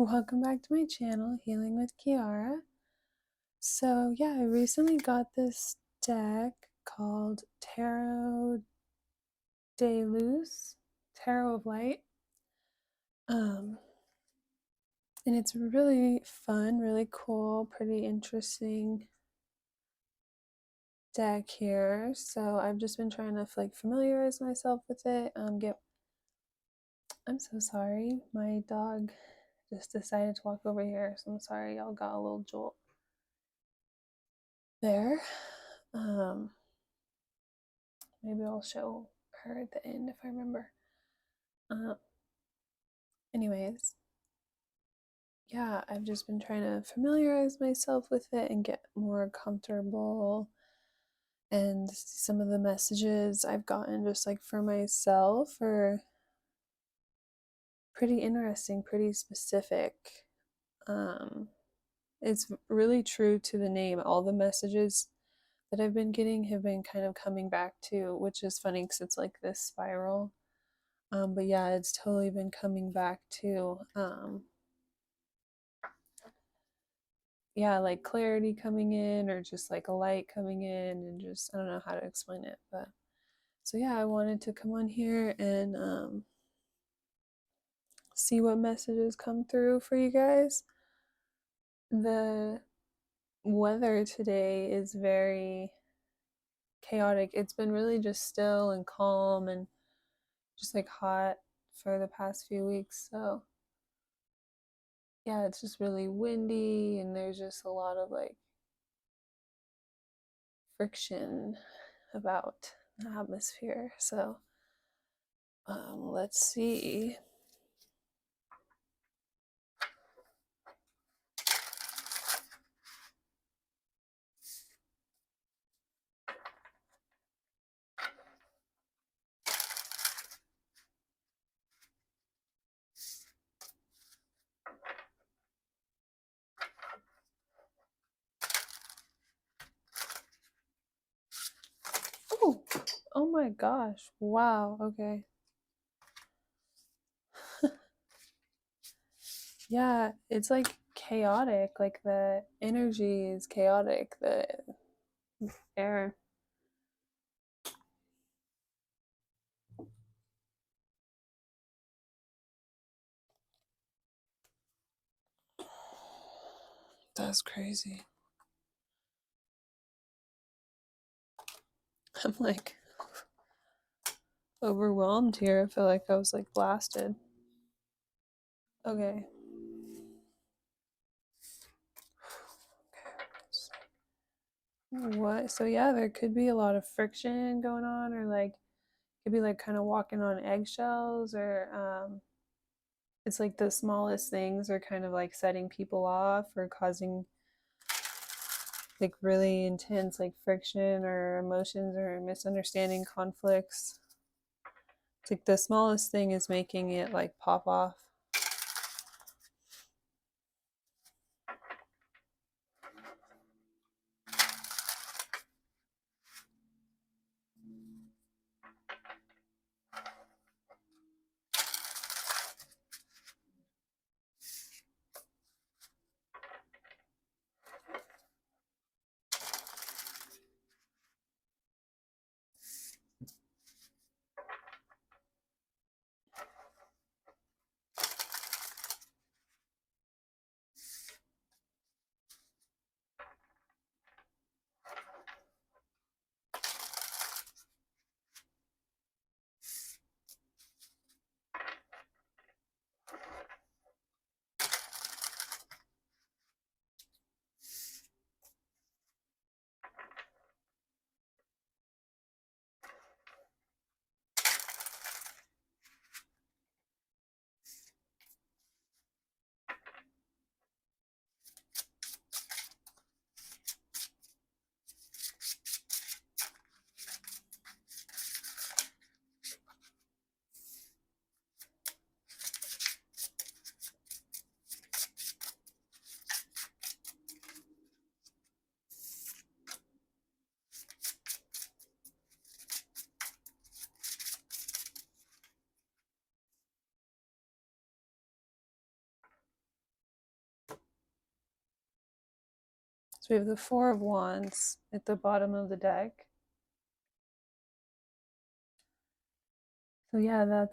Welcome back to my channel, Healing with Kearra. So yeah, I recently got this deck called Tarot de Luz, Tarot of Light. And it's really fun, really cool, pretty interesting deck here. So I've just been trying to familiarize myself with it. I'm so sorry. My dog just decided to walk over here, so I'm sorry y'all got a little jolt there. Maybe I'll show her at the end if I remember. Uh, Anyways, yeah, I've just been trying to familiarize myself with it and get more comfortable. And some of the messages I've gotten just like for myself are pretty interesting, pretty specific. It's really true to the name. All the messages that I've been getting have been kind of coming back to, which is funny because it's like this spiral. But yeah, it's totally been coming back to, yeah, like clarity coming in, or just like a light coming in, and just, I don't know how to explain it. But so yeah, I wanted to come on here and see what messages come through for you guys. The weather today is very chaotic. It's been really just still and calm and just like hot for the past few weeks. So yeah, it's just really windy, and there's just a lot of like friction about the atmosphere. So let's see. Oh, oh my gosh. Wow. Okay. Yeah, it's like chaotic. Like the energy is chaotic. The air. That's crazy. I'm like overwhelmed here. I feel like I was like blasted. Okay. What? So yeah, there could be a lot of friction going on, or like could be like kind of walking on eggshells, or it's like the smallest things are kind of like setting people off or causing like really intense like friction or emotions or misunderstanding conflicts. It's like the smallest thing is making it like pop off. So we have the Four of Wands at the bottom of the deck. So yeah,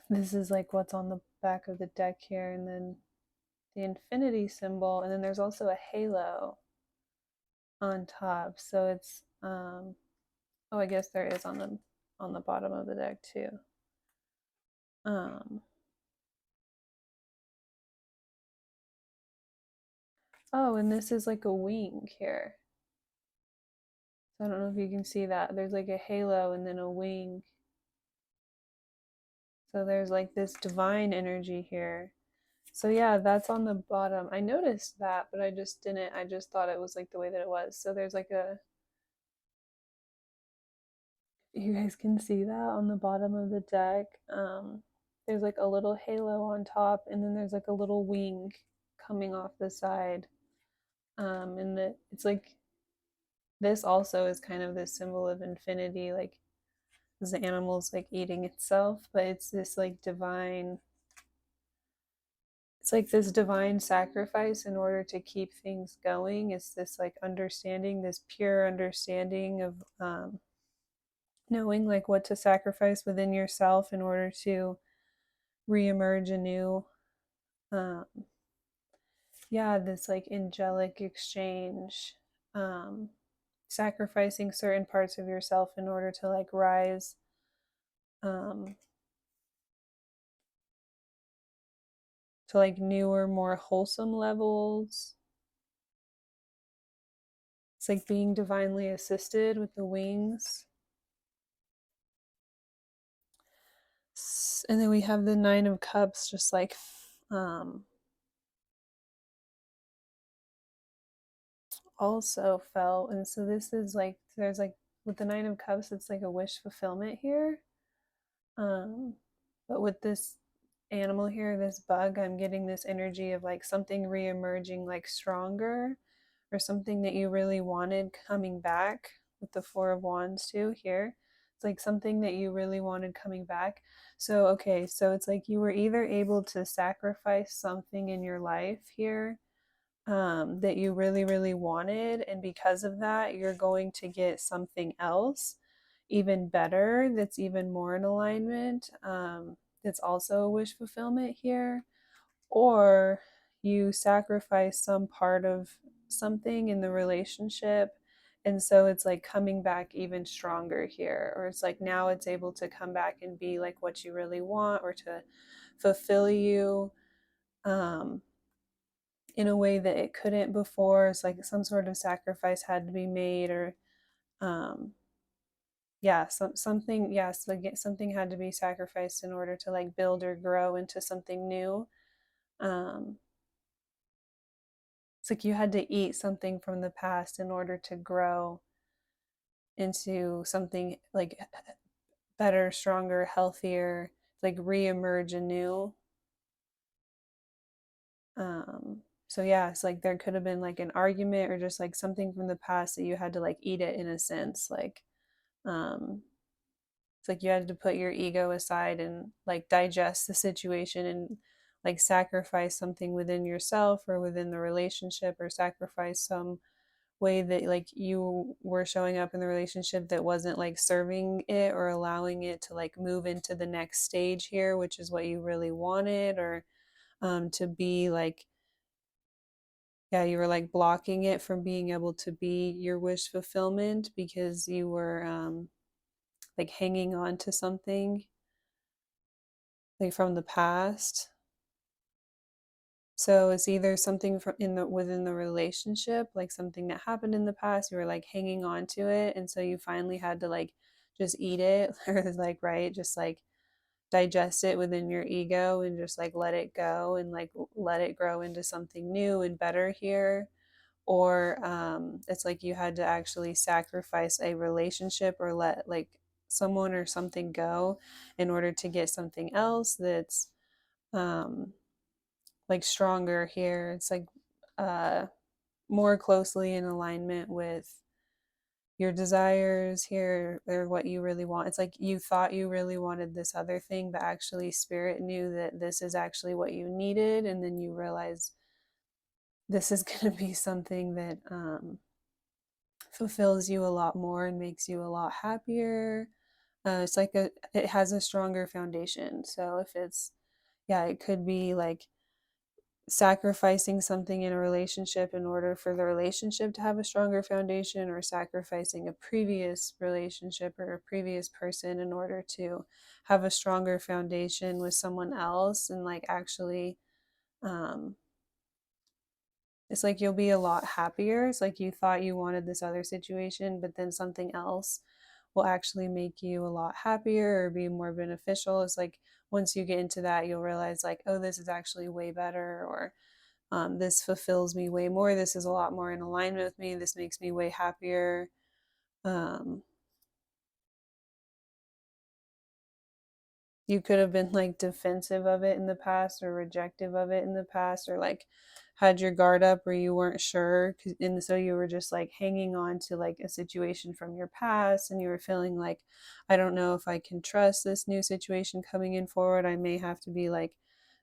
this is like what's on the back of the deck here, and then the infinity symbol, and then there's also a halo on top. So it's oh, I guess there is on the bottom of the deck too. Um oh, and this is like a wing here. So I don't know if you can see that. There's like a halo and then a wing. So there's like this divine energy here. So yeah, that's on the bottom. I noticed that, but I just didn't. I just thought it was like the way that it was. So there's like a, you guys can see that on the bottom of the deck. There's like a little halo on top, and then there's like a little wing coming off the side. And it's like this also is kind of this symbol of infinity, like the animal's like eating itself, but it's this like divine, it's like this divine sacrifice in order to keep things going. It's this like understanding, this pure understanding of knowing like what to sacrifice within yourself in order to reemerge anew. um yeah, this like angelic exchange, um sacrificing certain parts of yourself in order to like rise um to like newer, more wholesome levels. It's like being divinely assisted with the wings. And then we have the Nine of Cups just like um also fell. And so this is like, there's like with the Nine of Cups, it's like a wish fulfillment here. um but with this animal here, this bug, I'm getting this energy of like something re-emerging like stronger, or something that you really wanted coming back with the Four of Wands too here. It's like something that you really wanted coming back. So okay, so it's like you were either able to sacrifice something in your life here that you really, really wanted. And because of that, you're going to get something else even better, that's even more in alignment. That's also a wish fulfillment here. Or you sacrifice some part of something in the relationship. And so it's like coming back even stronger here. Or it's like now it's able to come back and be like what you really want, or to fulfill you. In a way that it couldn't before. It's like some sort of sacrifice had to be made, or um yeah, something, yes, like something had to be sacrificed in order to like build or grow into something new. um it's like you had to eat something from the past in order to grow into something like better, stronger, healthier, like re-emerge anew. So yeah, it's like there could have been like an argument or just like something from the past that you had to like eat it in a sense. Like it's like you had to put your ego aside and like digest the situation, and like sacrifice something within yourself or within the relationship, or sacrifice some way that like you were showing up in the relationship that wasn't like serving it or allowing it to like move into the next stage here, which is what you really wanted. Or to be like, yeah, you were like blocking it from being able to be your wish fulfillment because you were like hanging on to something like from the past. So it's either something from in the within the relationship, like something that happened in the past, you were like hanging on to it, and so you finally had to like just eat it, or like, right, just like digest it within your ego and just like let it go and like let it grow into something new and better here. Or it's like you had to actually sacrifice a relationship or let like someone or something go in order to get something else that's um like stronger here. It's like uh more closely in alignment with your desires here, or what you really want. It's like you thought you really wanted this other thing, but actually spirit knew that this is actually what you needed, and then you realize this is going to be something that fulfills you a lot more and makes you a lot happier. It's like it has a stronger foundation. So if it's, yeah, it could be like sacrificing something in a relationship in order for the relationship to have a stronger foundation, or sacrificing a previous relationship or a previous person in order to have a stronger foundation with someone else. And like actually, um, it's like you'll be a lot happier. It's like you thought you wanted this other situation, but then something else will actually make you a lot happier or be more beneficial. It's like once you get into that, you'll realize, like, oh, this is actually way better, or this fulfills me way more. This is a lot more in alignment with me. This makes me way happier. Um, you could have been like defensive of it in the past, or rejective of it in the past, or like had your guard up where you weren't sure, and so you were just like hanging on to like a situation from your past, and you were feeling like, I don't know if I can trust this new situation coming in forward. I may have to be like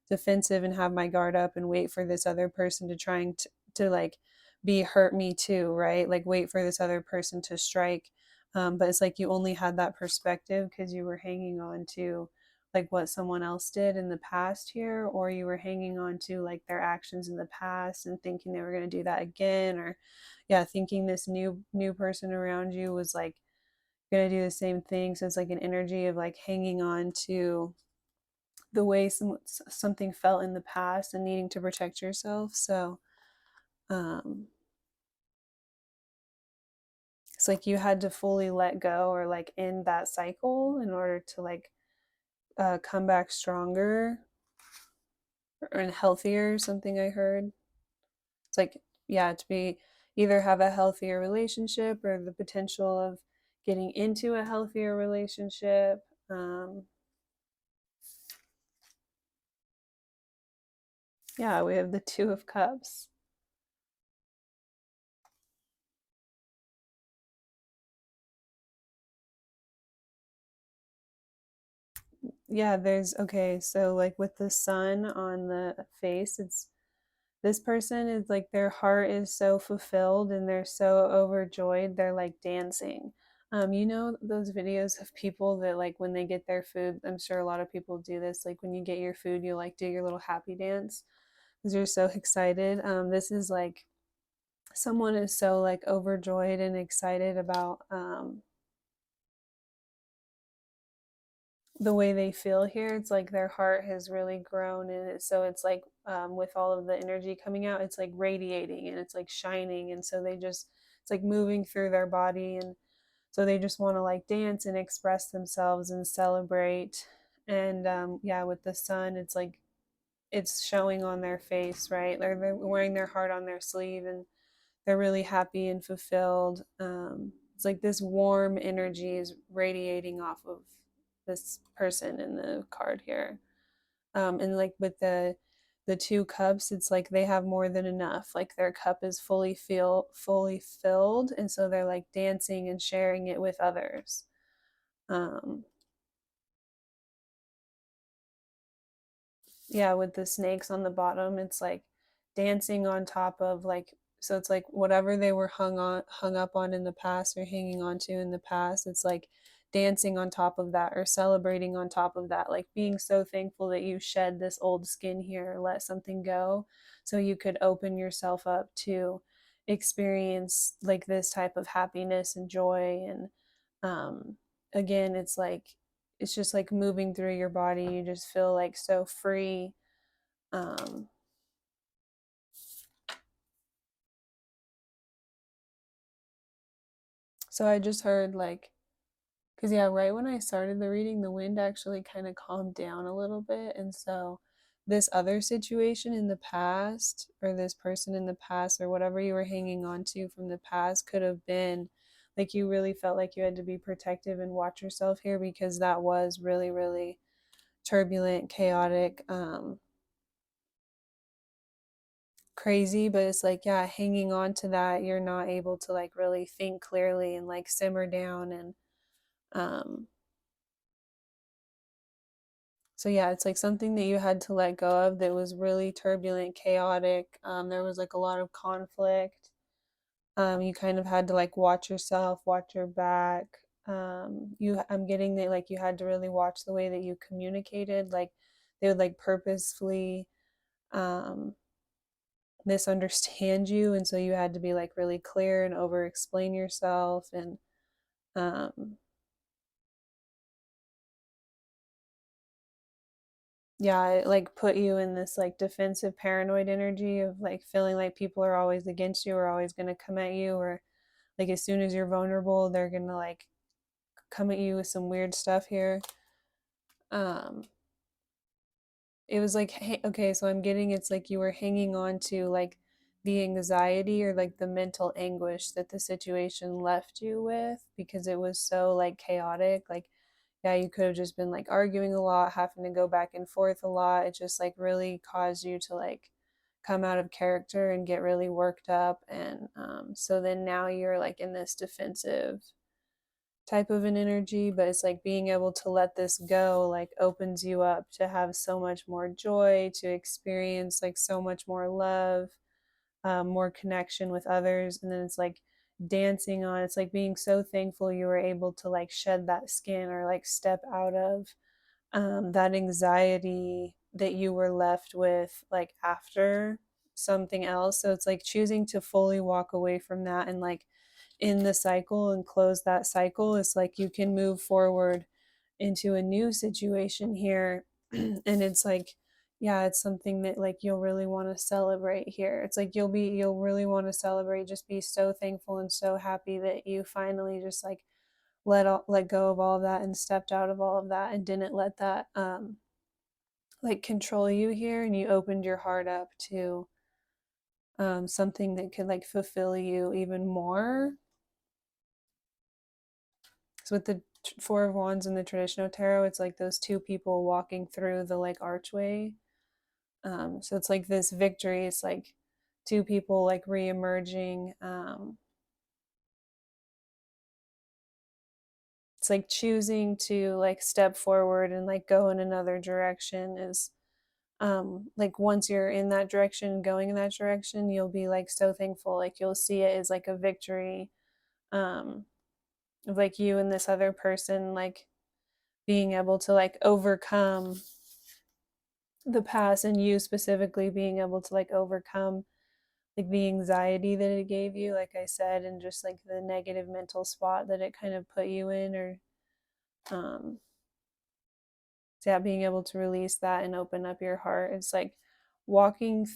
defensive and have my guard up and wait for this other person to trying to like be hurt me too, right? Like wait for this other person to strike. But it's like you only had that perspective because you were hanging on to like what someone else did in the past here, or you were hanging on to like their actions in the past and thinking they were going to do that again, or yeah, thinking this new person around you was like going to do the same thing. So it's like an energy of like hanging on to the way something felt in the past and needing to protect yourself. So um it's like you had to fully let go or like end that cycle in order to like come back stronger and healthier, something I heard. It's like, yeah, to be either have a healthier relationship or the potential of getting into a healthier relationship. Yeah, we have the Two of Cups. Yeah, there's okay, so like with the sun on the face, it's this person is like their heart is so fulfilled and they're so overjoyed, they're like dancing. You know those videos of people that like when they get their food, I'm sure a lot of people do this, like when you get your food, you like do your little happy dance because you're so excited. This is like someone is so like overjoyed and excited about the way they feel here. It's like their heart has really grown, and so it's like with all of the energy coming out, it's like radiating and it's like shining, and so they just, it's like moving through their body, and so they just want to like dance and express themselves and celebrate. And yeah, with the sun, it's like it's showing on their face, right? They're wearing their heart on their sleeve, and they're really happy and fulfilled. It's like this warm energy is radiating off of this person in the card here. And like with the Two Cups, it's like they have more than enough. Like their cup is fully filled, and so they're like dancing and sharing it with others. Um, yeah, with the snakes on the bottom, it's like dancing on top of like, so it's like whatever they were hung up on in the past or hanging on to in the past, it's like dancing on top of that or celebrating on top of that, like being so thankful that you shed this old skin here, let something go so you could open yourself up to experience like this type of happiness and joy. And um again, it's like it's just like moving through your body. You just feel like so free. Um, so I just heard like, because yeah, right when I started the reading, the wind actually kind of calmed down a little bit. And so this other situation in the past, or this person in the past, or whatever you were hanging on to from the past, could have been like you really felt like you had to be protective and watch yourself here because that was really, really turbulent, chaotic, crazy. But it's like, yeah, hanging on to that, you're not able to like really think clearly and like simmer down. And um So yeah, it's like something that you had to let go of that was really turbulent, chaotic. There was like a lot of conflict. You kind of had to like watch yourself, watch your back. I'm getting that like you had to really watch the way that you communicated. Like they would like purposefully um, misunderstand you, and so you had to be like really clear and over explain yourself, and um, yeah, it like put you in this like defensive paranoid energy of like feeling like people are always against you or always going to come at you, or like as soon as you're vulnerable they're going to like come at you with some weird stuff here. um it was like, hey, okay, so I'm getting it's like you were hanging on to like the anxiety or like the mental anguish that the situation left you with because it was so like chaotic. Like yeah, you could have just been like arguing a lot, having to go back and forth a lot. It just like really caused you to like come out of character and get really worked up. And so then now you're like in this defensive type of an energy, but it's like being able to let this go like opens you up to have so much more joy, to experience like so much more love, more connection with others. And then it's like dancing on, it's like being so thankful you were able to like shed that skin or like step out of that anxiety that you were left with like after something else. So it's like choosing to fully walk away from that and like in the cycle and close that cycle. It's like you can move forward into a new situation here. And it's like, yeah, it's something that like you'll really want to celebrate here. It's like you'll really want to celebrate, just be so thankful and so happy that you finally just like let go of all of that and stepped out of all of that and didn't let that like control you here, and you opened your heart up to something that could like fulfill you even more. So with the Four of Wands in the traditional tarot, it's like those two people walking through the like archway. So it's like this victory. It's like two people like re-emerging. It's like choosing to like step forward and like go in another direction is like once you're in that direction, going in that direction, you'll be like so thankful. Like you'll see it as like a victory um of like you and this other person like being able to like overcome the past, and you specifically being able to like overcome like the anxiety that it gave you, like I said, and just like the negative mental spot that it kind of put you in, or um so yeah, being able to release that and open up your heart. It's like walking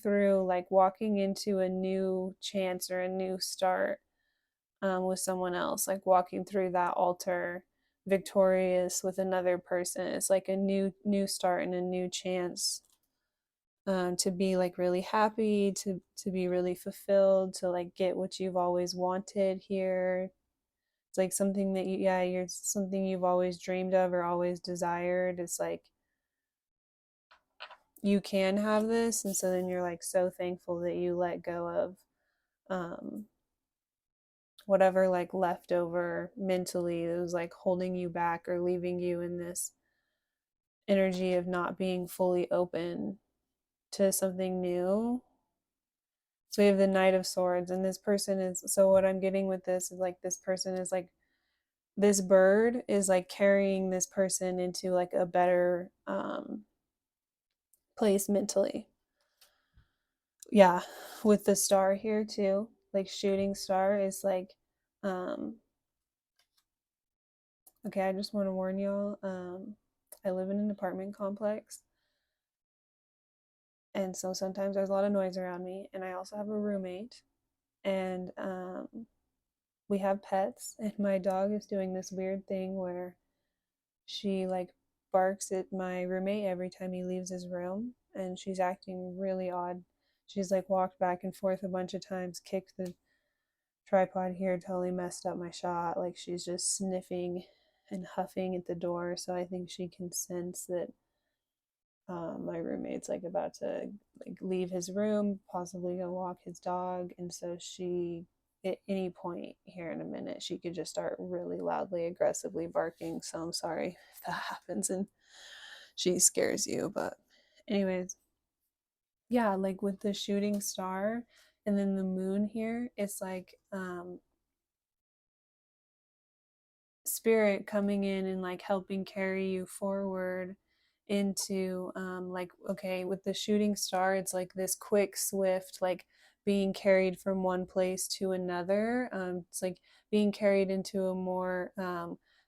into a new chance or a new start with someone else, like walking through that altar victorious with another person. It's like a new start and a new chance to be like really happy, to be really fulfilled, to like get what you've always wanted here. It's like something that you're something you've always dreamed of or always desired. It's like you can have this, and so then you're like so thankful that you let go of um whatever like leftover mentally that was like holding you back or leaving you in this energy of not being fully open to something new. So we have the Knight of Swords, and this person is, so what I'm getting with this is like this person is like, this bird is like carrying this person into like a better place mentally. Yeah, with the star here too, like shooting star is like um okay, I just want to warn y'all, I live in an apartment complex, and so sometimes there's a lot of noise around me, and I also have a roommate, and we have pets, and my dog is doing this weird thing where she like barks at my roommate every time he leaves his room, and she's acting really odd. She's like walked back and forth a bunch of times, kicked the tripod here, totally messed up my shot. Like she's just sniffing and huffing at the door, so I think she can sense that my roommate's like about to like leave his room, possibly go walk his dog, and so she, at any point here in a minute, she could just start really loudly, aggressively barking. So I'm sorry if that happens, and she scares you. But anyways, yeah, like with the shooting star and then the moon here, it's like spirit coming in and like helping carry you forward into like, okay, with the shooting star, it's like this quick swift like being carried from one place to another. It's like being carried into a more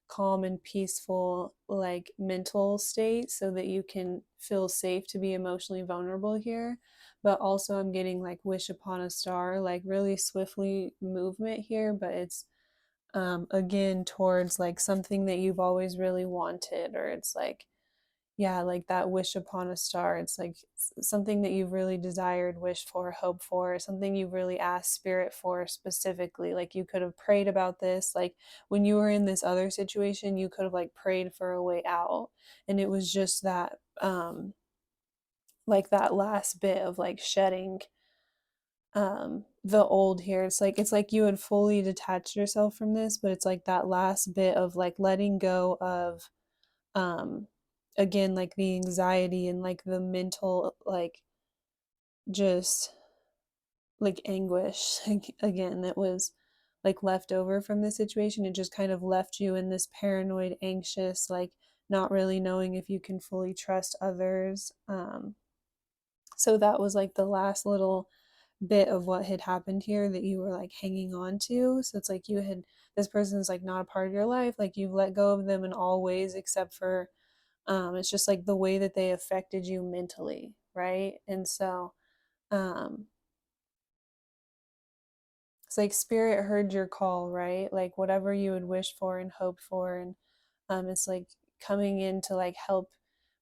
calm and peaceful like mental state so that you can feel safe to be emotionally vulnerable here. But also I'm getting like wish upon a star, like really swiftly movement here, but it's again towards like something that you've always really wanted, or it's like, yeah, like that wish upon a star, it's like something that you've really desired, wished for, hoped for, something you've really asked spirit for specifically. Like you could have prayed about this, like when you were in this other situation you could have like prayed for a way out, and it was just that like that last bit of like shedding the old here. It's like you had fully detached yourself from this, but it's like that last bit of like letting go of um again like the anxiety and like the mental like just like anguish again that was like left over from the situation. It just kind of left you in this paranoid, anxious, like not really knowing if you can fully trust others. So that was like the last little bit of what had happened here that you were like hanging on to. So it's like you had, this person is like not a part of your life, like you've let go of them in all ways except for it's just like the way that they affected you mentally, right? And so um it's like spirit heard your call, right? Like whatever you had wished for and hoped for, and it's like coming in to like help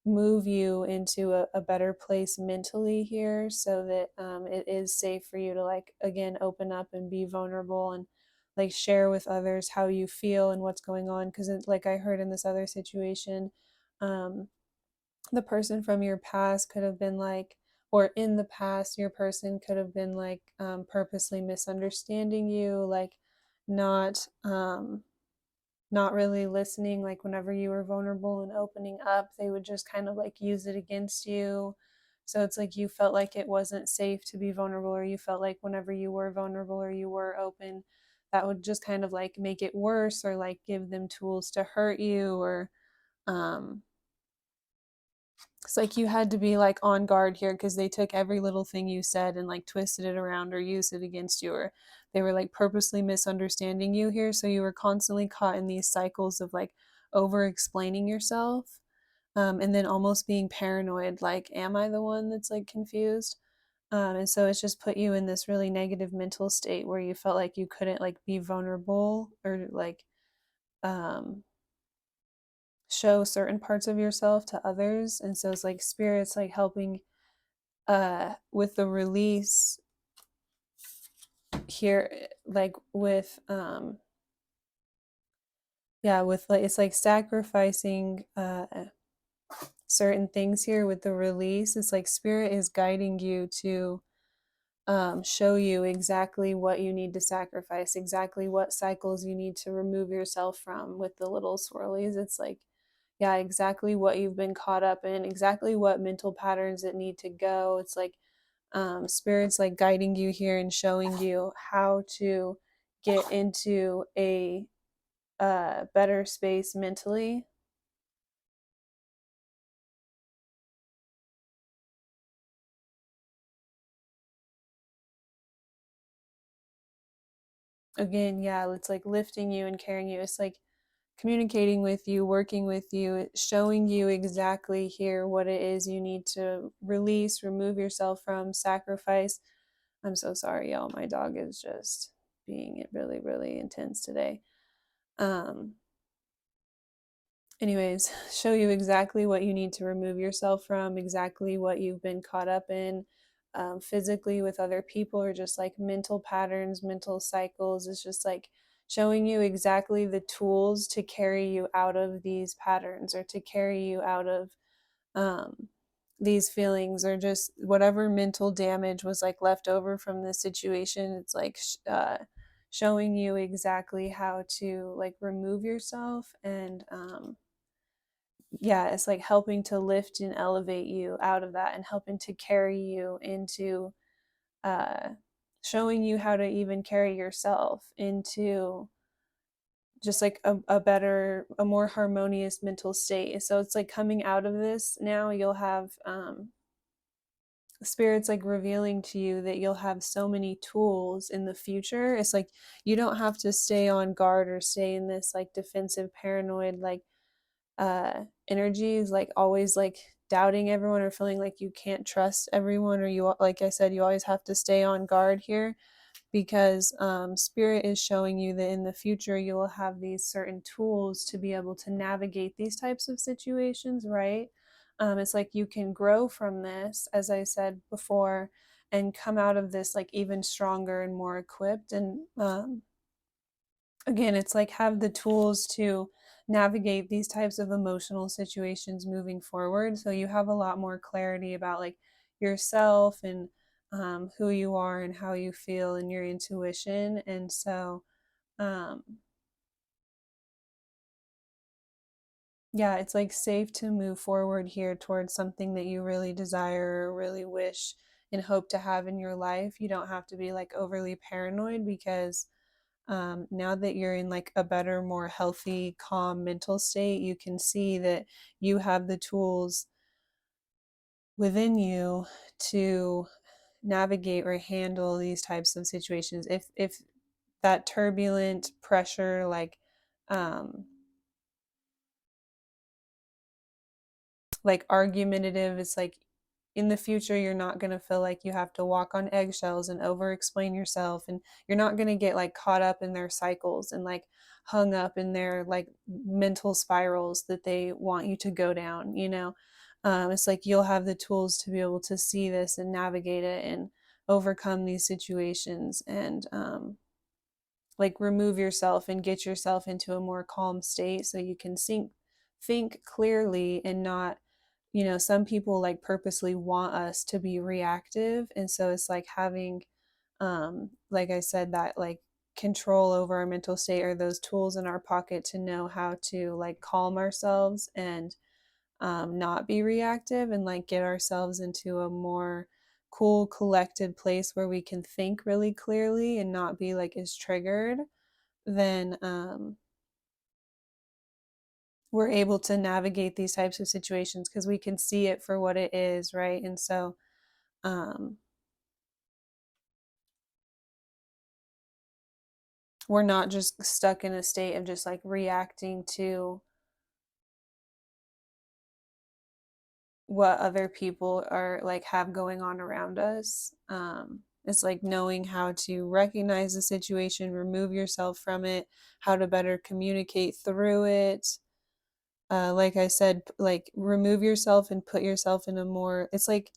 move you into a better place mentally here, so that it is safe for you to like again open up and be vulnerable and like share with others how you feel and what's going on. Because like I heard in this other situation, um, the person from your past could have been like, or in the past your person could have been like purposely misunderstanding you, like not not really listening. Like whenever you were vulnerable and opening up, they would just kind of like use it against you. So it's like you felt like it wasn't safe to be vulnerable, or you felt like whenever you were vulnerable or you were open, that would just kind of like make it worse, or like give them tools to hurt you, or um it's like you had to be like on guard here because they took every little thing you said and like twisted it around or used it against you, or they were like purposely misunderstanding you here. So you were constantly caught in these cycles of like over explaining yourself, and then almost being paranoid, like, am I the one that's like confused? And so it's just put you in this really negative mental state where you felt like you couldn't like be vulnerable or like um show certain parts of yourself to others. And so it's like spirits like helping with the release here, like with yeah, with like it's like sacrificing certain things here with the release. It's like spirit is guiding you to show you exactly what you need to sacrifice, exactly what cycles you need to remove yourself from with the little swirlies. It's like, yeah, exactly what you've been caught up in, exactly what mental patterns that need to go. It's like spirits like guiding you here and showing you how to get into a better space mentally. Again, yeah, it's like lifting you and carrying you. It's like communicating with you, working with you, showing you exactly here what it is you need to release, remove yourself from, sacrifice. I'm so sorry, y'all. My dog is just being really, really intense today. Um, anyways, show you exactly what you need to remove yourself from, exactly what you've been caught up in, physically with other people, or just like mental patterns, mental cycles. It's just like showing you exactly the tools to carry you out of these patterns, or to carry you out of um, these feelings, or just whatever mental damage was like left over from this situation. It's like showing you exactly how to like remove yourself and yeah, it's like helping to lift and elevate you out of that and helping to carry you into uh, showing you how to even carry yourself into just like a better, a more harmonious mental state. So it's like coming out of this now, you'll have spirits like revealing to you that you'll have so many tools in the future. It's like you don't have to stay on guard or stay in this like defensive, paranoid, like energies, like always like doubting everyone or feeling like you can't trust everyone, or you, like I said, you always have to stay on guard here, because spirit is showing you that in the future you will have these certain tools to be able to navigate these types of situations, right? It's like you can grow from this, as I said before, and come out of this like even stronger and more equipped. And again, it's like have the tools to navigate these types of emotional situations moving forward. So you have a lot more clarity about like yourself and who you are and how you feel and your intuition. And so, um, yeah, it's like safe to move forward here towards something that you really desire or really wish and hope to have in your life. You don't have to be like overly paranoid, because now that you're in like a better, more healthy, calm mental state, you can see that you have the tools within you to navigate or handle these types of situations. If that turbulent pressure, um like argumentative, it's like in the future you're not going to feel like you have to walk on eggshells and over explain yourself, and you're not going to get like caught up in their cycles and like hung up in their like mental spirals that they want you to go down, you know. It's like you'll have the tools to be able to see this and navigate it and overcome these situations, and like remove yourself and get yourself into a more calm state so you can think clearly and not, you know, some people like purposely want us to be reactive. And so it's like having like I said, that like control over our mental state, or those tools in our pocket to know how to like calm ourselves and not be reactive, and like get ourselves into a more cool collected place where we can think really clearly and not be like as triggered. Then we're able to navigate these types of situations because we can see it for what it is, right? And so um, we're not just stuck in a state of just like reacting to what other people are like have going on around us. It's like knowing how to recognize the situation, remove yourself from it, how to better communicate through it. Like I said, like remove yourself and put yourself in a more, it's like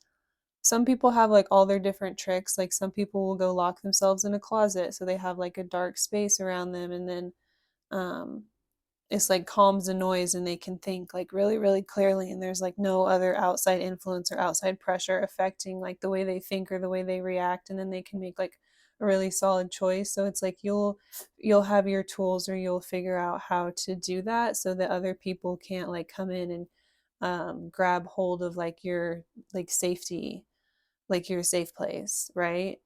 some people have like all their different tricks. Like some people will go lock themselves in a closet so they have like a dark space around them, and then um it's like calms the noise and they can think like really really clearly, and there's like no other outside influence or outside pressure affecting like the way they think or the way they react, and then they can make like a really solid choice. So it's like you'll have your tools, or you'll figure out how to do that so that other people can't like come in and grab hold of like your like safety, like your safe place, right?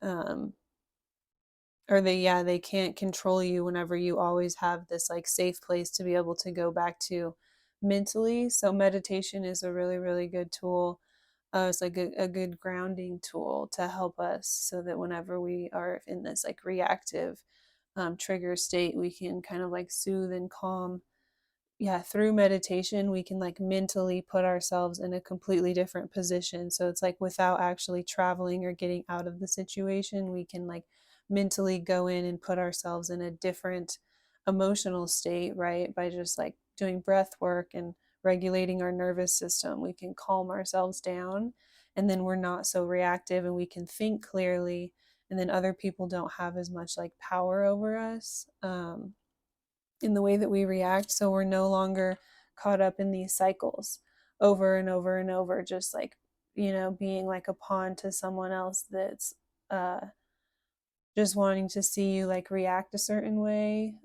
Or they, yeah, they can't control you whenever you always have this like safe place to be able to go back to mentally. So meditation is a really really good tool. It's like a good grounding tool to help us so that whenever we are in this like reactive trigger state, we can kind of like soothe and calm. Yeah, through meditation we can like mentally put ourselves in a completely different position. So it's like without actually traveling or getting out of the situation, we can like mentally go in and put ourselves in a different emotional state, right? By just like doing breath work and regulating our nervous system, we can calm ourselves down, and then we're not so reactive and we can think clearly, and then other people don't have as much like power over us in the way that we react. So we're no longer caught up in these cycles over and over and over, just like, you know, being like a pawn to someone else that's uh, just wanting to see you like react a certain way.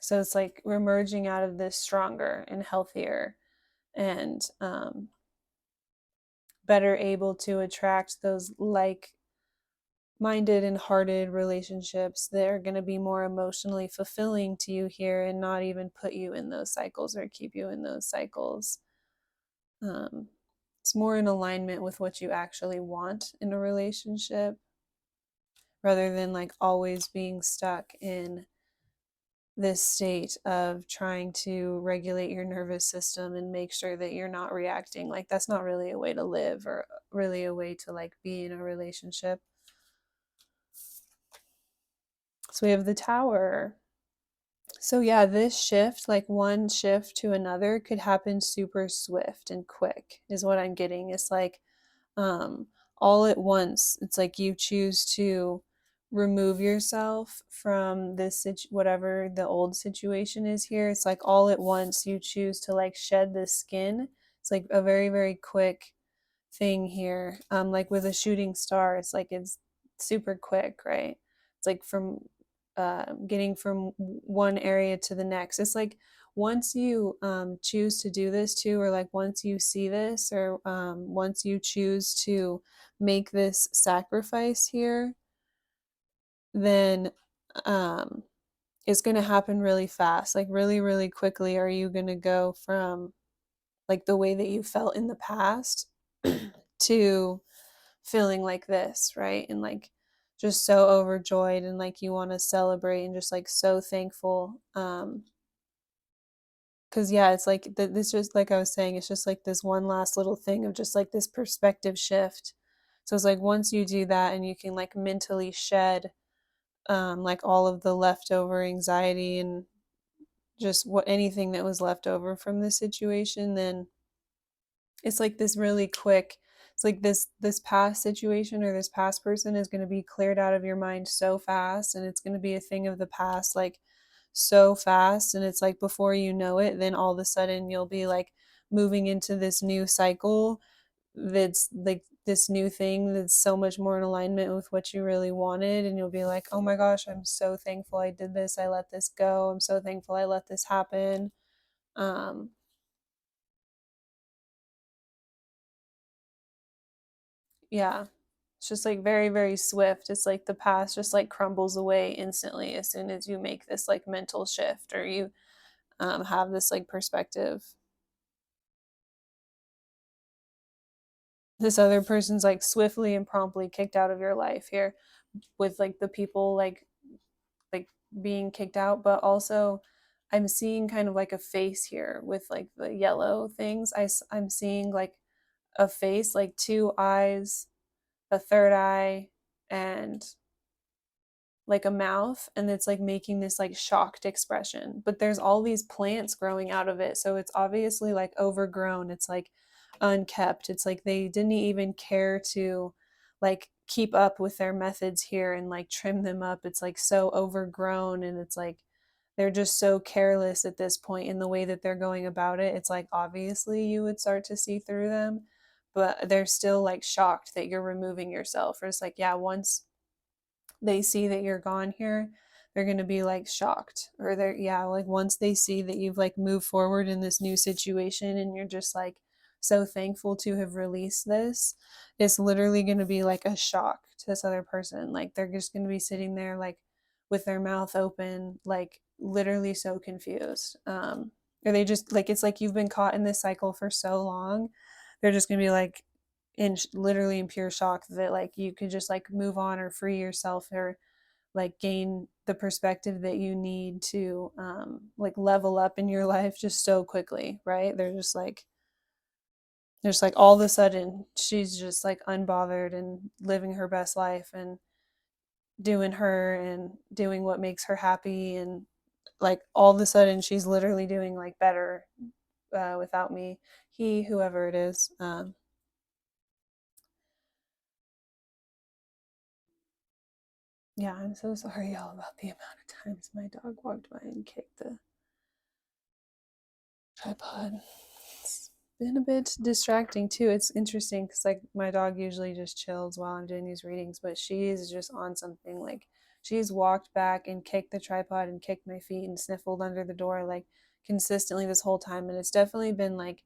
So it's like we're emerging out of this stronger and healthier and better able to attract those like minded and hearted relationships that are going to be more emotionally fulfilling to you here and not even put you in those cycles or keep you in those cycles. Um, it's more in alignment with what you actually want in a relationship rather than like always being stuck in this state of trying to regulate your nervous system and make sure that you're not reacting. Like that's not really a way to live or really a way to like be in a relationship. So we have the Tower. So yeah, this shift, like one shift to another, could happen super swift and quick, is what I'm getting. It's like um all at once. It's like you choose to remove yourself from this whatever the old situation is here. It's like all at once you choose to like shed the skin. It's like a very, very quick thing here. Like with a shooting star, it's like it's super quick, right? It's like from getting from one area to the next. It's like once you choose to do this too, or like once you see this, or once you choose to make this sacrifice here, then um, it's going to happen really fast, like really, really quickly. Are you going to go from like the way that you felt in the past to feeling like this, right? And like just so overjoyed and like you want to celebrate and just like so thankful. Cause yeah, it's like this just like I was saying, it's just like this one last little thing of just like this perspective shift. So it's like once you do that and you can like mentally shed like all of the leftover anxiety and just what anything that was left over from the situation, then it's like this really quick, it's like this past situation or this past person is going to be cleared out of your mind so fast, and it's going to be a thing of the past like so fast, and it's like before you know it, then all of a sudden you'll be like moving into this new cycle that's like this new thing that's so much more in alignment with what you really wanted, and you'll be like, oh my gosh, I'm so thankful I did this, I let this go, I'm so thankful I let this happen. um yeah, it's just like very, very swift. It's like the past just like crumbles away instantly as soon as you make this like mental shift or you have this like perspective. This other person's like swiftly and promptly kicked out of your life here with like the people like being kicked out, but also I'm seeing kind of like a face here with like the yellow things. I'm seeing like a face, like two eyes, a third eye, and like a mouth, and it's like making this like shocked expression, but there's all these plants growing out of it, so it's obviously like overgrown, it's like unkept, it's like they didn't even care to like keep up with their methods here and like trim them up. It's like so overgrown, and it's like they're just so careless at this point in the way that they're going about it. It's like obviously you would start to see through them, but they're still like shocked that you're removing yourself. Or it's like, yeah, once they see that you're gone here, they're going to be like shocked. Or they're, yeah, like once they see that you've like moved forward in this new situation and you're just like so thankful to have released this, it's literally going to be like a shock to this other person. Like they're just going to be sitting there like with their mouth open, like literally so confused. Or they just like, it's like you've been caught in this cycle for so long. They're just going to be like, in literally in pure shock that like you could just like move on or free yourself or like gain the perspective that you need to like level up in your life just so quickly, right? They're just like there's like all of a sudden she's just like unbothered and living her best life and doing her and doing what makes her happy, and like all of a sudden she's literally doing like better without me, he, whoever it is. Yeah, I'm so sorry, y'all, about the amount of times my dog walked by and kicked the tripod. It's been a bit distracting too. It's interesting because like my dog usually just chills while I'm doing these readings, but she is just on something like she's walked back and kicked the tripod and kicked my feet and sniffled under the door like consistently this whole time. And it's definitely been like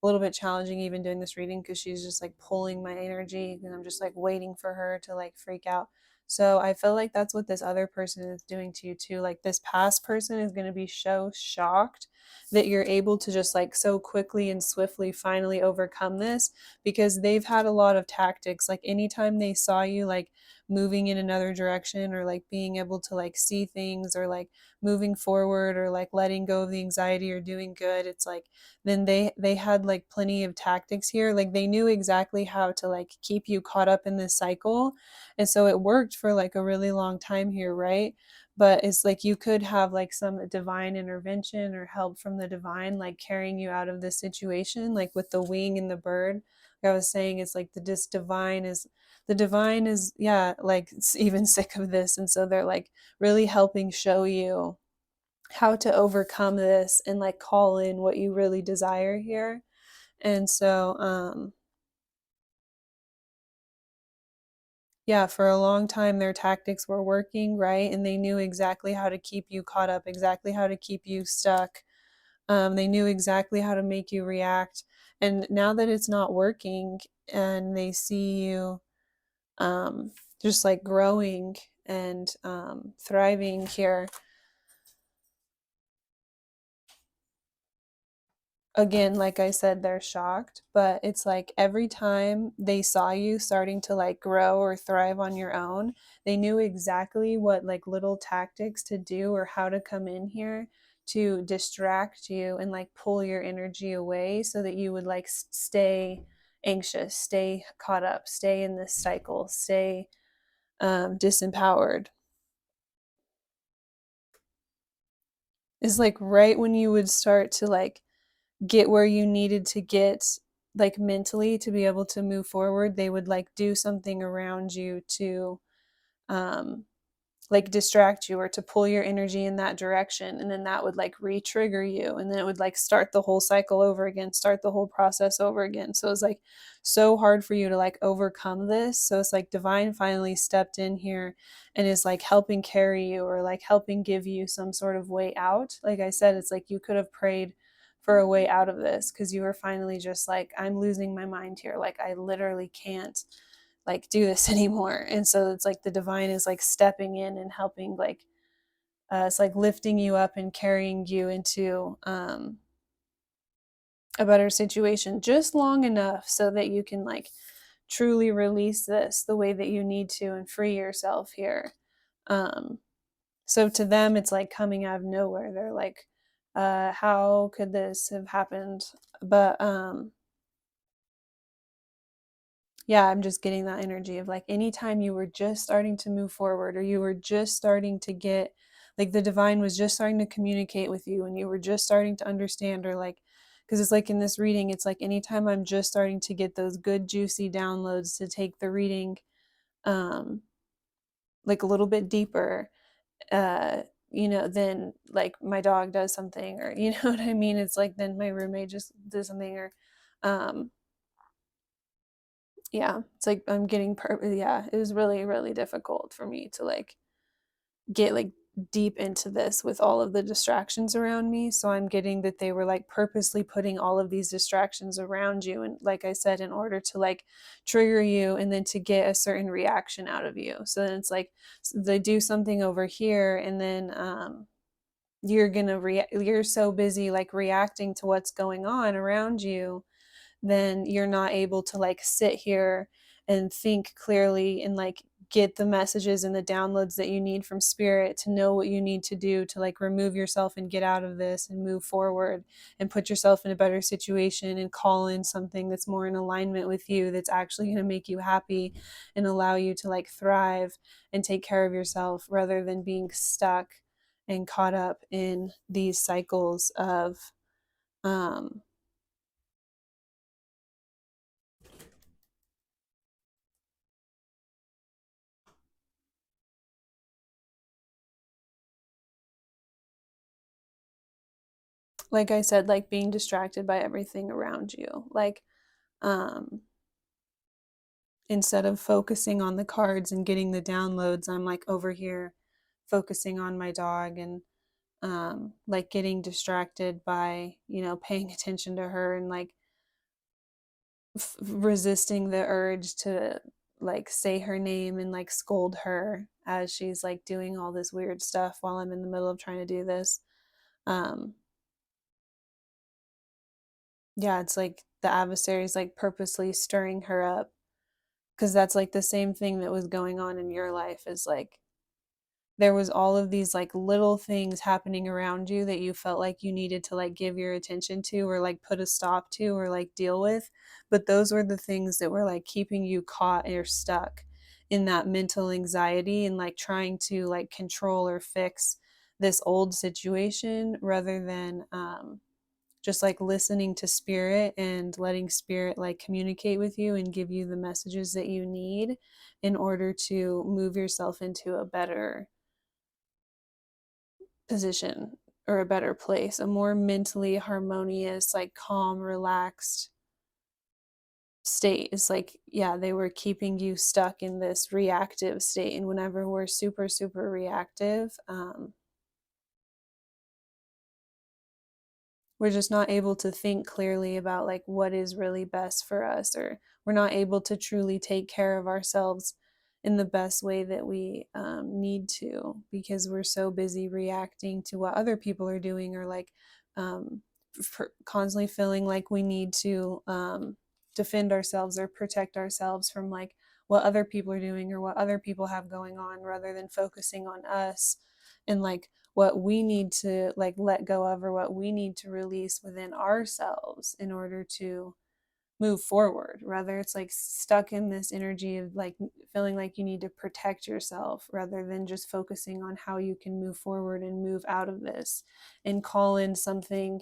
a little bit challenging even doing this reading because she's just like pulling my energy and I'm just like waiting for her to like freak out. So I feel like that's what this other person is doing to you too. Like this past person is going to be so shocked that you're able to just like so quickly and swiftly finally overcome this because they've had a lot of tactics. Like anytime they saw you like moving in another direction or like being able to like see things or like moving forward or like letting go of the anxiety or doing good, it's like then they had like plenty of tactics here. Like they knew exactly how to like keep you caught up in this cycle, and so it worked for like a really long time here, right? But it's like you could have like some divine intervention or help from the divine like carrying you out of this situation, like with the wing and the bird. Like I was saying, it's like the divine is, yeah, like it's even sick of this, and so they're like really helping show you how to overcome this and like call in what you really desire here. And so yeah, for a long time their tactics were working, right? And they knew exactly how to keep you caught up, exactly how to keep you stuck. They knew exactly how to make you react. And now that it's not working and they see you um, just like growing and thriving here, again, like I said, they're shocked, but it's like every time they saw you starting to like grow or thrive on your own, they knew exactly what like little tactics to do or how to come in here to distract you and like pull your energy away so that you would like stay anxious, stay caught up, stay in this cycle, stay disempowered. Is like right when you would start to like get where you needed to get like mentally to be able to move forward, they would like do something around you to um like distract you or to pull your energy in that direction, and then that would like re-trigger you, and then it would like start the whole cycle over again, start the whole process over again. So it's like so hard for you to like overcome this. So it's like divine finally stepped in here and is like helping carry you or like helping give you some sort of way out. Like I said, it's like you could have prayed for a way out of this because you were finally just like, I'm losing my mind here, like I literally can't like do this anymore. And so it's like the divine is like stepping in and helping like it's like lifting you up and carrying you into a better situation just long enough so that you can like truly release this the way that you need to and free yourself here. um so to them it's like coming out of nowhere. They're like, how could this have happened? But yeah, I'm just getting that energy of like anytime you were just starting to move forward or you were just starting to get like the divine was just starting to communicate with you and you were just starting to understand, or like, because it's like in this reading, it's like anytime I'm just starting to get those good juicy downloads to take the reading um like a little bit deeper, uh then like my dog does something, or you know what I mean? It's like then my roommate just does something, or um yeah, it's like I'm getting yeah, it was really really difficult for me to like get like deep into this with all of the distractions around me. So I'm getting that they were like purposely putting all of these distractions around you, and like I said, in order to like trigger you and then to get a certain reaction out of you. So then it's like they do something over here, and then you're gonna you're so busy like reacting to what's going on around you, then you're not able to like sit here and think clearly and like get the messages and the downloads that you need from spirit to know what you need to do to like remove yourself and get out of this and move forward and put yourself in a better situation and call in something that's more in alignment with you, that's actually going to make you happy and allow you to like thrive and take care of yourself, rather than being stuck and caught up in these cycles of um like I said, like being distracted by everything around you. Like, um, instead of focusing on the cards and getting the downloads, I'm like over here focusing on my dog and like getting distracted by, paying attention to her and like resisting the urge to like say her name and like scold her as she's like doing all this weird stuff while I'm in the middle of trying to do this. Um, yeah, it's like the adversary's like purposely stirring her up because that's like the same thing that was going on in your life is like there was all of these like little things happening around you that you felt like you needed to like give your attention to or like put a stop to or like deal with, but those were the things that were like keeping you caught or stuck in that mental anxiety and like trying to like control or fix this old situation rather than just like listening to spirit and letting spirit like communicate with you and give you the messages that you need in order to move yourself into a better position or a better place, a more mentally harmonious, like calm, relaxed state. It's like, yeah, they were keeping you stuck in this reactive state. And whenever we're super, super reactive, we're just not able to think clearly about like what is really best for us, or we're not able to truly take care of ourselves in the best way that we need to because we're so busy reacting to what other people are doing or like um, constantly feeling like we need to defend ourselves or protect ourselves from like what other people are doing or what other people have going on rather than focusing on us and like what we need to like let go of or what we need to release within ourselves in order to move forward. Rather it's like stuck in this energy of like feeling like you need to protect yourself rather than just focusing on how you can move forward and move out of this and call in something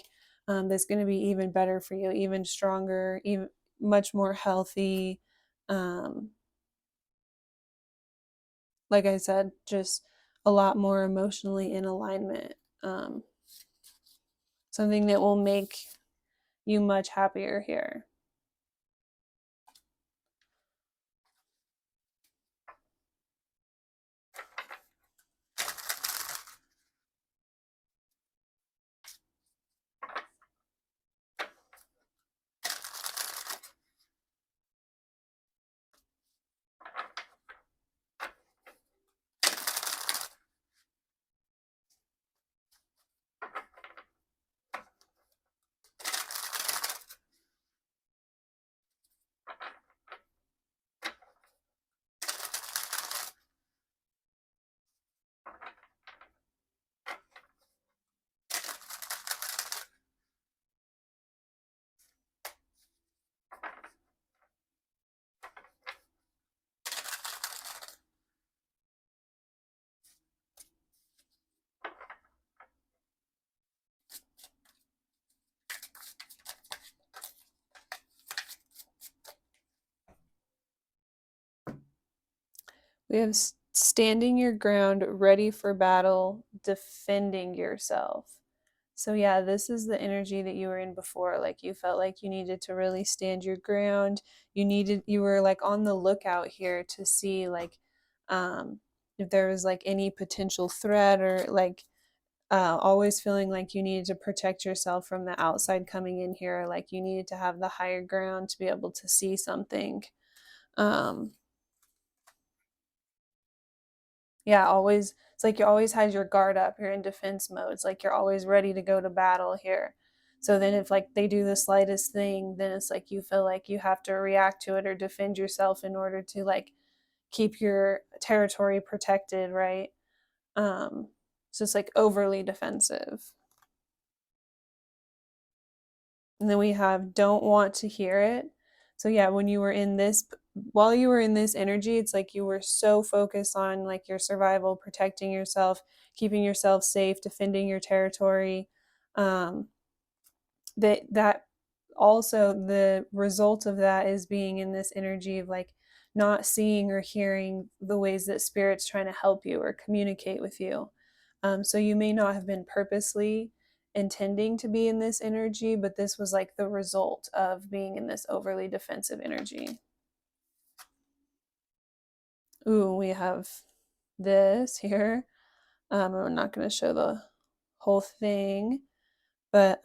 that's going to be even better for you, even stronger, even much more healthy. um, like I said, just a lot more emotionally in alignment. um, Something that will make you much happier here. We have standing your ground, ready for battle, defending yourself. So, yeah, this is the energy that you were in before. Like, you felt like you needed to really stand your ground. You were like on the lookout here to see, like, if there was like any potential threat or like always feeling like you needed to protect yourself from the outside coming in here. Like, you needed to have the higher ground to be able to see something. Um, Yeah, always it's like you always had your guard up. You're in defense mode. It's like you're always ready to go to battle here. So then if like they do the slightest thing, then it's like you feel like you have to react to it or defend yourself in order to like keep your territory protected, right? It's just like overly defensive. And then we have don't want to hear it. So yeah, when you were in this while you were in this energy, it's like you were so focused on like your survival, protecting yourself, keeping yourself safe, defending your territory. Um, that also the result of that is being in this energy of like not seeing or hearing the ways that spirit's trying to help you or communicate with you. So you may not have been purposely intending to be in this energy, but this was like the result of being in this overly defensive energy. Ooh, we have this here. I'm not going to show the whole thing, but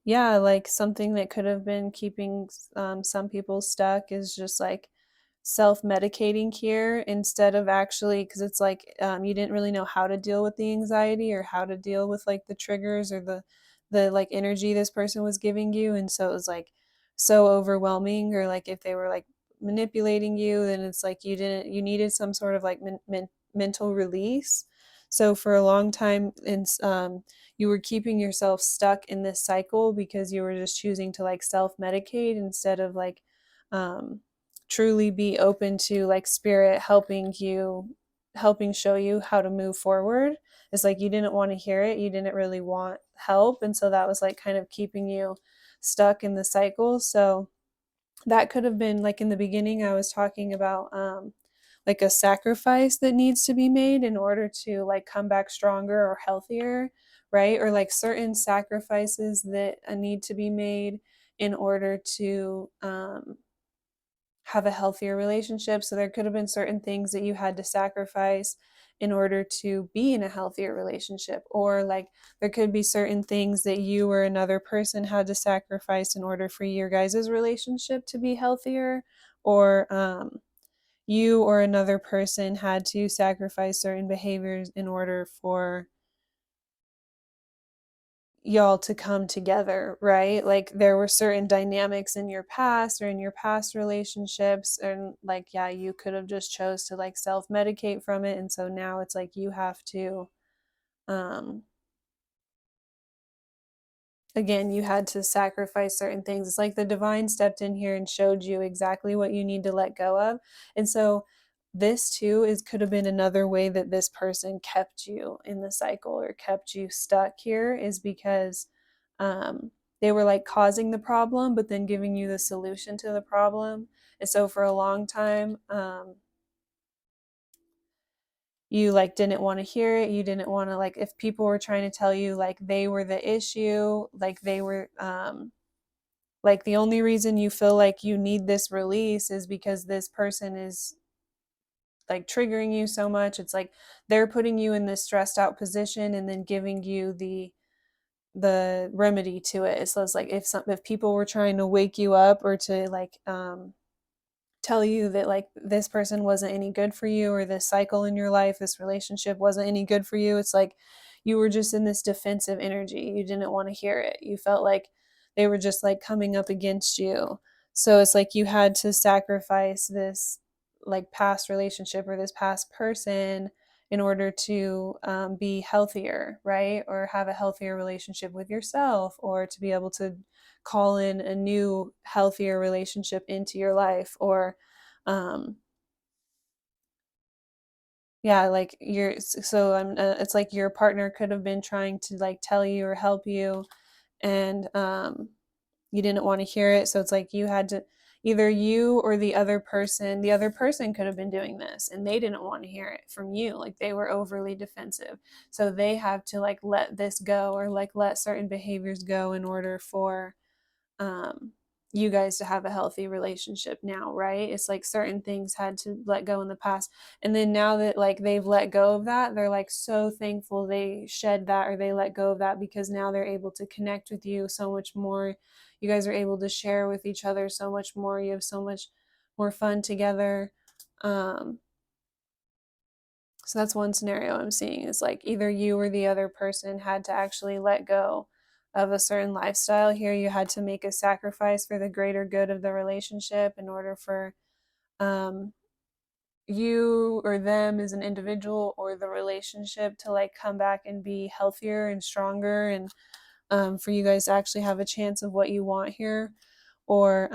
yeah, like something that could have been keeping some people stuck is just like self-medicating here instead of actually, because it's like you didn't really know how to deal with the anxiety or how to deal with like the triggers or the like energy this person was giving you, and so it was like so overwhelming, or like if they were like manipulating you, then it's like you needed some sort of like mental release. So for a long time, you were keeping yourself stuck in this cycle because you were just choosing to like self-medicate instead of like um truly be open to like spirit helping show you how to move forward. It's like you didn't want to hear it, you didn't really want help, and so that was like kind of keeping you stuck in the cycle. So that could have been like in the beginning I was talking about like a sacrifice that needs to be made in order to like come back stronger or healthier, right? Or like certain sacrifices that need to be made in order to have a healthier relationship. So there could have been certain things that you had to sacrifice in order to be in a healthier relationship, or like there could be certain things that you or another person had to sacrifice in order for your guys' relationship to be healthier, or you or another person had to sacrifice certain behaviors in order for y'all to come together, right? Like there were certain dynamics in your past or in your past relationships, and like yeah, you could have just chose to like self-medicate from it, and so now it's like you have to um again, you had to sacrifice certain things. It's like the divine stepped in here and showed you exactly what you need to let go of. And so this too is could have been another way that this person kept you in the cycle or kept you stuck here, is because they were like causing the problem but then giving you the solution to the problem. And so for a long time you like didn't want to hear it, you didn't want to, like if people were trying to tell you like they were the issue, like they were like the only reason you feel like you need this release is because this person is like triggering you so much. It's like they're putting you in this stressed out position and then giving you the remedy to it. So it's like if people were trying to wake you up or to like tell you that like this person wasn't any good for you, or this cycle in your life, this relationship wasn't any good for you, it's like you were just in this defensive energy, you didn't want to hear it, you felt like they were just like coming up against you. So it's like you had to sacrifice this like past relationship or this past person in order to be healthier, right? Or have a healthier relationship with yourself, or to be able to call in a new healthier relationship into your life, or um yeah, like you're so it's like your partner could have been trying to like tell you or help you, and you didn't want to hear it, so it's like you had to, either you or the other person could have been doing this and they didn't want to hear it from you, like they were overly defensive, so they have to like let this go or like let certain behaviors go in order for um you guys to have a healthy relationship now, right? It's like certain things had to let go in the past, and then now that like they've let go of that, they're like so thankful they shed that or they let go of that, because now they're able to connect with you so much more. You guys are able to share with each other so much more, you have so much more fun together. um so that's one scenario I'm seeing, is like either you or the other person had to actually let go of a certain lifestyle here. You had to make a sacrifice for the greater good of the relationship in order for um, you or them as an individual or the relationship to like come back and be healthier and stronger, and for you guys to actually have a chance of what you want here. Or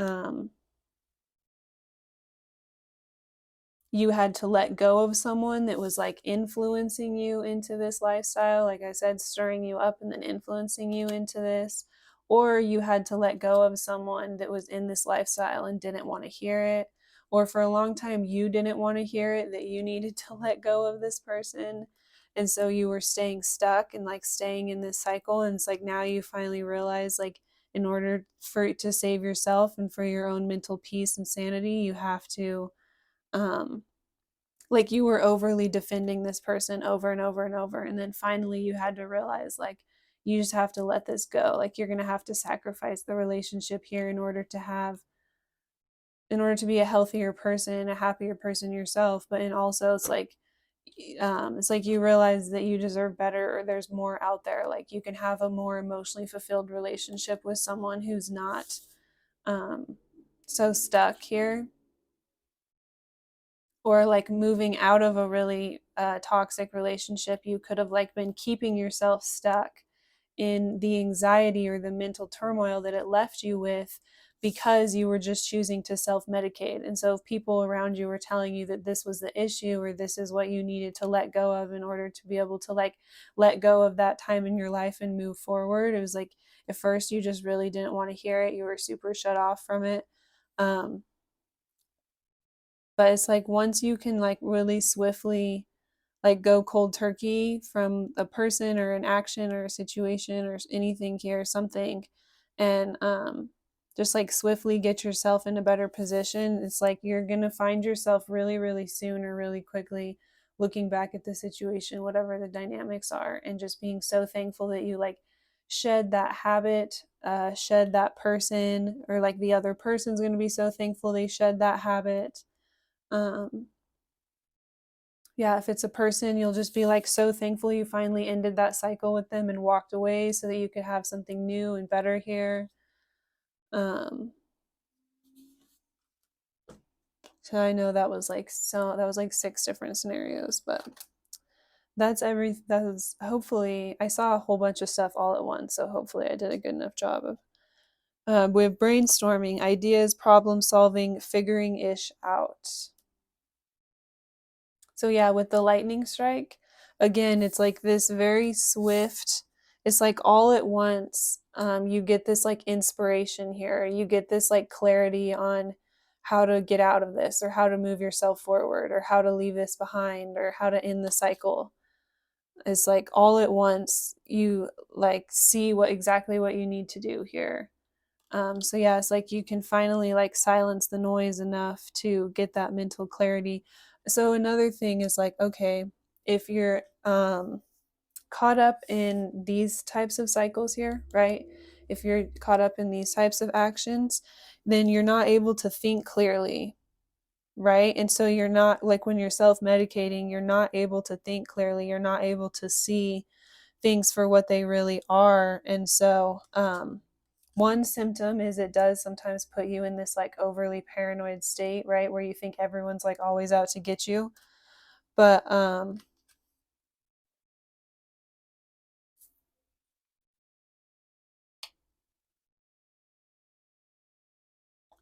you had to let go of someone that was like influencing you into this lifestyle, like I said, stirring you up and then influencing you into this. Or you had to let go of someone that was in this lifestyle and didn't want to hear it. Or for a long time, you didn't want to hear it, that you needed to let go of this person. And so you were staying stuck and like staying in this cycle. And it's like now you finally realize like in order for to save yourself and for your own mental peace and sanity, you have to um like you were overly defending this person over and over and over, and then finally you had to realize like you just have to let this go. Like you're going to have to sacrifice the relationship here in order to be a healthier person, a happier person yourself. But and also it's like you realize that you deserve better, or there's more out there. Like you can have a more emotionally fulfilled relationship with someone who's not um, so stuck here, or like moving out of a really toxic relationship. You could have like been keeping yourself stuck in the anxiety or the mental turmoil that it left you with because you were just choosing to self-medicate. And so if people around you were telling you that this was the issue or this is what you needed to let go of in order to be able to like let go of that time in your life and move forward, it was like at first you just really didn't want to hear it. You were super shut off from it. um, but it's like once you can like really swiftly like go cold turkey from a person or an action or a situation or anything here, something, and just like swiftly get yourself in a better position, it's like you're gonna find yourself really, really soon or really quickly looking back at the situation, whatever the dynamics are, and just being so thankful that you like shed that habit, shed that person, or like the other person's gonna be so thankful they shed that habit. um yeah, if it's a person, you'll just be like so thankful you finally ended that cycle with them and walked away so that you could have something new and better here. Um, so I know that was like six different scenarios, but that was hopefully I saw a whole bunch of stuff all at once, so hopefully I did a good enough job of with brainstorming, ideas, problem solving, figuring ish out. So yeah, with the lightning strike, again, it's like this very swift, it's like all at once. You get this like inspiration here. You get this like clarity on how to get out of this or how to move yourself forward or how to leave this behind or how to end the cycle. It's like all at once you like see what exactly what you need to do here. So yeah, it's like you can finally like silence the noise enough to get that mental clarity. So another thing is like, okay, if you're caught up in these types of cycles here, right? If you're caught up in these types of actions, then you're not able to think clearly, right? And so you're not like when you're self-medicating, you're not able to think clearly. You're not able to see things for what they really are. And so one symptom is it does sometimes put you in this like overly paranoid state, right, where you think everyone's like always out to get you. But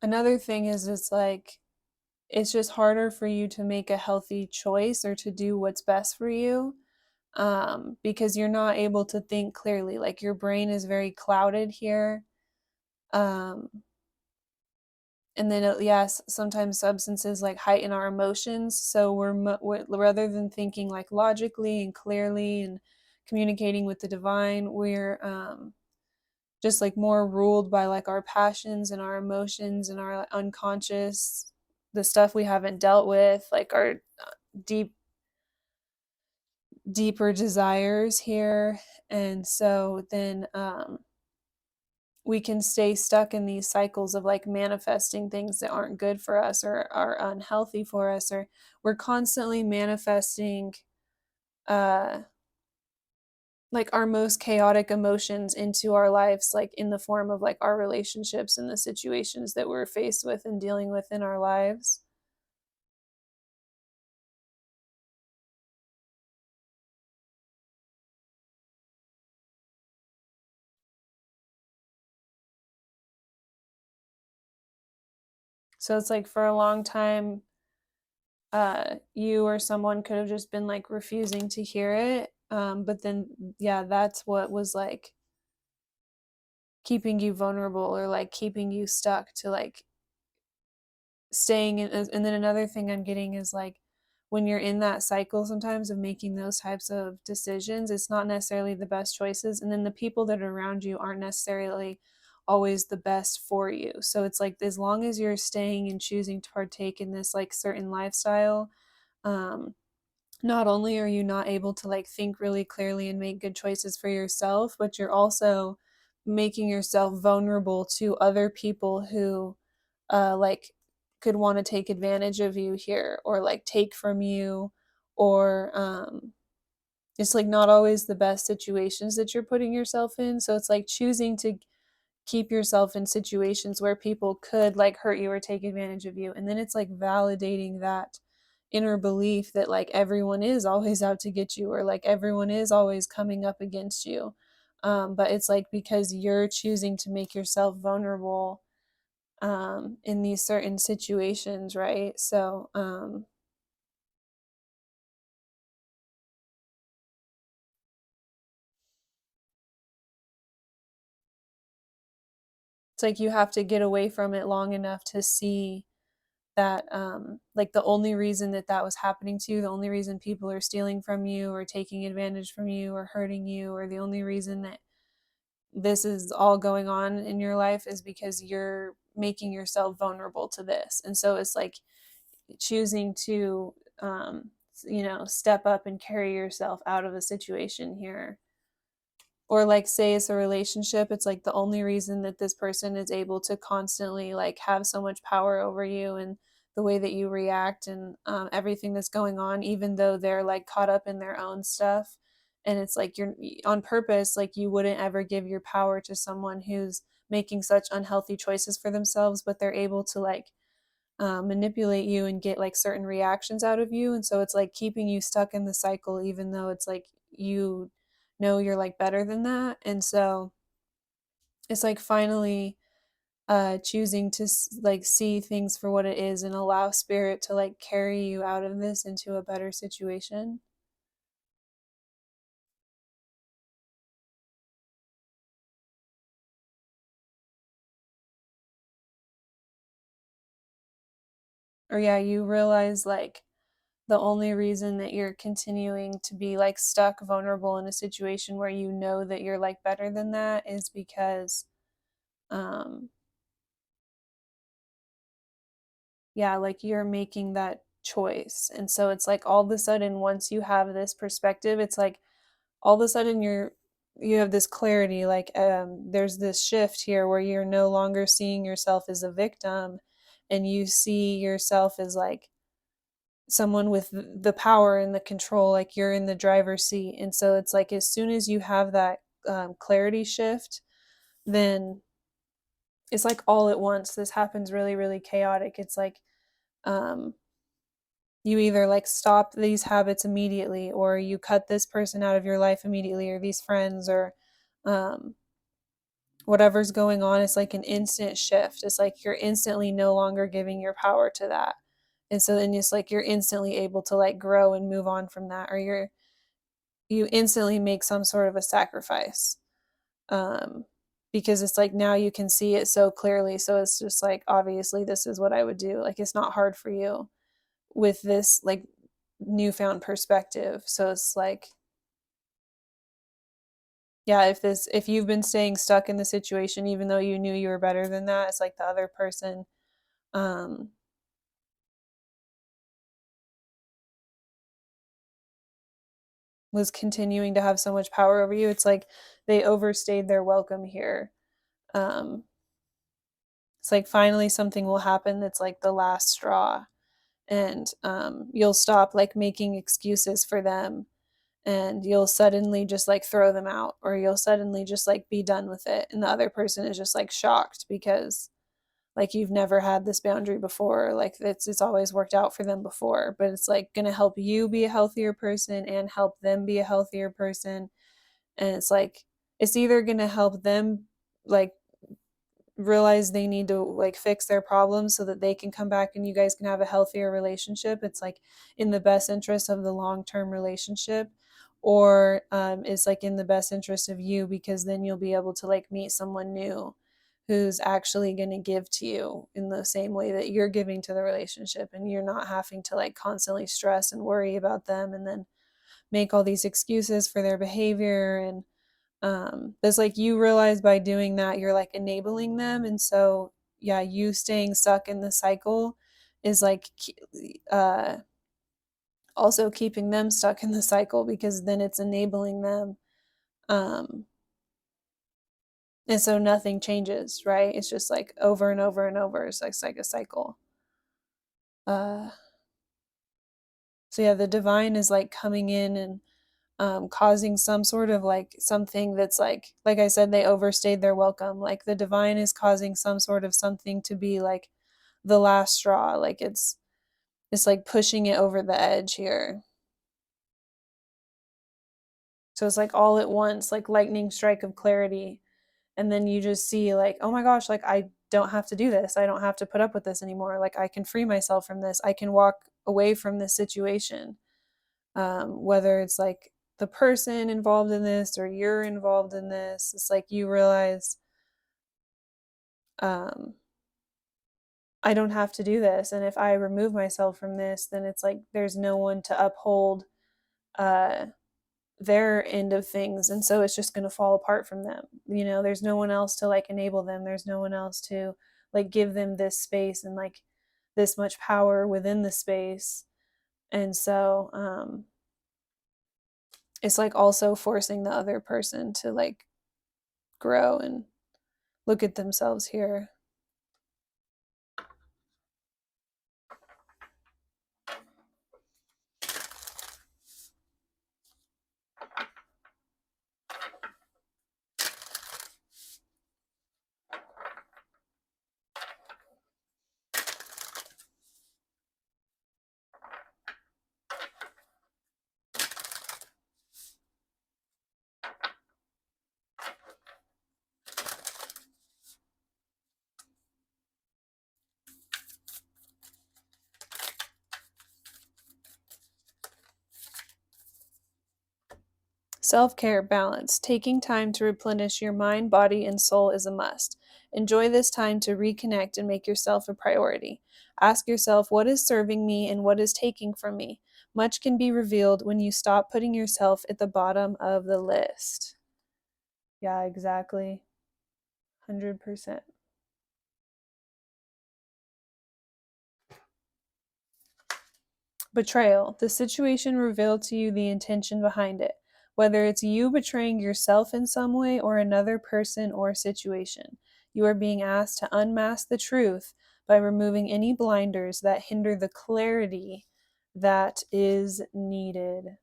another thing is it's like it's just harder for you to make a healthy choice or to do what's best for you, because you're not able to think clearly. Like your brain is very clouded here. um, and then yes, sometimes substances like heighten our emotions, so we're rather than thinking like logically and clearly and communicating with the divine, we're just like more ruled by like our passions and our emotions and our unconscious, the stuff we haven't dealt with, like our deep deeper desires here. And so then we can stay stuck in these cycles of like manifesting things that aren't good for us or are unhealthy for us, or we're constantly manifesting uh like our most chaotic emotions into our lives, like in the form of like our relationships and the situations that we're faced with and dealing with in our lives. So it's like for a long time you or someone could have just been like refusing to hear it, but then yeah, that's what was like keeping you vulnerable or like keeping you stuck to like staying in. And then another thing I'm getting is like when you're in that cycle sometimes of making those types of decisions, it's not necessarily the best choices, and then the people that are around you aren't necessarily always the best for you. So it's like as long as you're staying and choosing to partake in this like certain lifestyle, um, not only are you not able to like think really clearly and make good choices for yourself, but you're also making yourself vulnerable to other people who like could want to take advantage of you here or like take from you, or it's like not always the best situations that you're putting yourself in. So it's like choosing to keep yourself in situations where people could like hurt you or take advantage of you. And then it's like validating that inner belief that like everyone is always out to get you, or like everyone is always coming up against you. But it's like because you're choosing to make yourself vulnerable in these certain situations, right? So it's like you have to get away from it long enough to see that like the only reason that that was happening to you, the only reason people are stealing from you or taking advantage from you or hurting you, or the only reason that this is all going on in your life is because you're making yourself vulnerable to this. And so it's like choosing to step up and carry yourself out of a situation here. Or like say it's a relationship, it's like the only reason that this person is able to constantly like have so much power over you and the way that you react and everything that's going on, even though they're like caught up in their own stuff. And it's like you're on purpose, like you wouldn't ever give your power to someone who's making such unhealthy choices for themselves, but they're able to like manipulate you and get like certain reactions out of you. And so it's like keeping you stuck in the cycle, even though it's like you know you're like better than that. And so it's like finally choosing to like see things for what it is and allow spirit to like carry you out of this into a better situation. Or yeah, you realize like the only reason that you're continuing to be like stuck vulnerable in a situation where you know that you're like better than that is because um yeah, like you're making that choice. And so it's like all of a sudden, once you have this perspective, it's like all of a sudden you have this clarity, like there's this shift here where you're no longer seeing yourself as a victim, and you see yourself as like someone with the power and the control, like you're in the driver's seat. And so it's like as soon as you have that clarity shift, then it's like all at once this happens really really chaotic. It's like um you either like stop these habits immediately, or you cut this person out of your life immediately, or these friends, or um, whatever's going on. It's like an instant shift. It's like you're instantly no longer giving your power to that. And so then it's like you're instantly able to like grow and move on from that, or you instantly make some sort of a sacrifice. um because it's like now you can see it so clearly, so it's just like obviously this is what I would do. Like it's not hard for you with this like newfound perspective. So it's like, yeah, if you've been staying stuck in the situation even though you knew you were better than that, it's like the other person um was continuing to have so much power over you. It's like they overstayed their welcome here. um it's like finally something will happen that's like the last straw, and you'll stop like making excuses for them, and you'll suddenly just like throw them out, or you'll suddenly just like be done with it, and the other person is just like shocked because like you've never had this boundary before, like it's always worked out for them before, but it's like going to help you be a healthier person and help them be a healthier person. And it's like it's either going to help them like realize they need to like fix their problems so that they can come back and you guys can have a healthier relationship. It's like in the best interest of the long-term relationship, or it's like in the best interest of you, because then you'll be able to like meet someone new who's actually going to give to you in the same way that you're giving to the relationship, and you're not having to like constantly stress and worry about them and then make all these excuses for their behavior. And It's like you realize by doing that you're like enabling them, and so yeah, you staying stuck in the cycle is like also keeping them stuck in the cycle, because then it's enabling them. um and so nothing changes, right? It's just like over and over and over. It's like a cycle. uh so yeah, the divine is like coming in and causing some sort of like something that's like I said, they overstayed their welcome. Like the divine is causing some sort of something to be like the last straw. Like it's like pushing it over the edge here. So it's like all at once, like lightning strike of clarity. And then you just see like, oh my gosh, like I don't have to do this. I don't have to put up with this anymore. Like I can free myself from this. I can walk away from this situation. Whether it's like the person involved in this or you're involved in this, it's like you realize, um, I don't have to do this. And if I remove myself from this, then it's like there's no one to uphold uh, their end of things. And so it's just going to fall apart from them. There's no one else to like enable them. There's no one else to like give them this space and like this much power within the space. And so it's like also forcing the other person to like grow and look at themselves here. Self-care, balance. Taking time to replenish your mind, body, and soul is a must. Enjoy this time to reconnect and make yourself a priority. Ask yourself, what is serving me and what is taking from me? Much can be revealed when you stop putting yourself at the bottom of the list. Yeah, exactly. 100%. Betrayal. The situation revealed to you the intention behind it, whether it's you betraying yourself in some way or another person or situation. You are being asked to unmask the truth by removing any blinders that hinder the clarity that is needed.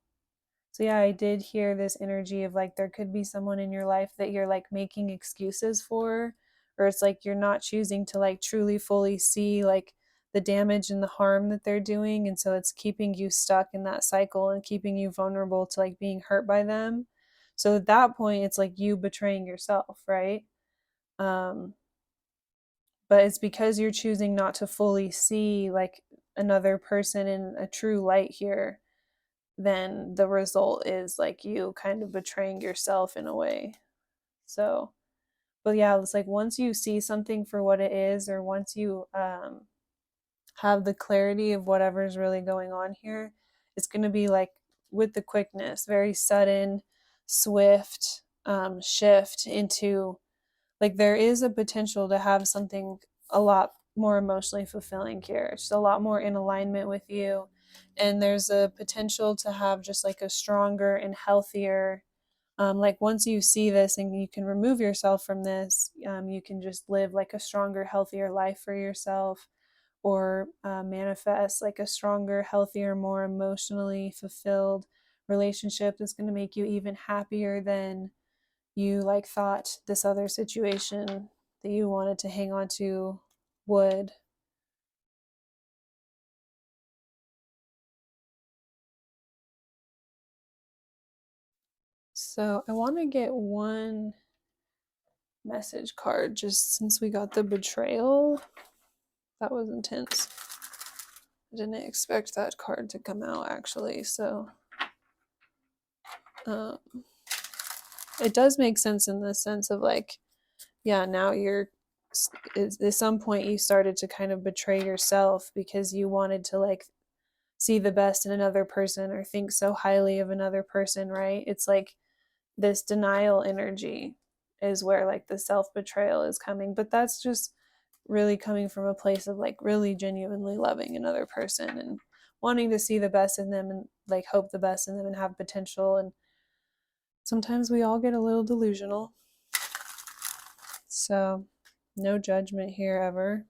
So yeah, I did hear this energy of like there could be someone in your life that you're like making excuses for, or it's like you're not choosing to like truly fully see like the damage and the harm that they're doing, and so it's keeping you stuck in that cycle and keeping you vulnerable to like being hurt by them. So at that point it's like you betraying yourself, right? Um but it's because you're choosing not to fully see like another person in a true light here, then the result is like you kind of betraying yourself in a way. So, but yeah, it's like once you see something for what it is, or once you have the clarity of whatever's really going on here, it's going to be like with the quickness, very sudden, swift shift into like there is a potential to have something a lot more emotionally fulfilling here. It's just a lot more in alignment with you. And there's a potential to have just like a stronger and healthier, like once you see this and you can remove yourself from this, you can just live like a stronger, healthier life for yourself, or manifest like a stronger, healthier, more emotionally fulfilled relationship that's going to make you even happier than you like thought this other situation that you wanted to hang on to would. So I want to get one message card just since we got the betrayal. That was intense. I didn't expect that card to come out actually. So um, it does make sense in the sense of like, yeah, now you're at some point you started to kind of betray yourself because you wanted to like see the best in another person or think so highly of another person, right? It's like this denial energy is where like the self-betrayal is coming, but that's just really coming from a place of like really genuinely loving another person and wanting to see the best in them and like hope the best in them and have potential. And sometimes we all get a little delusional, so no judgment here ever.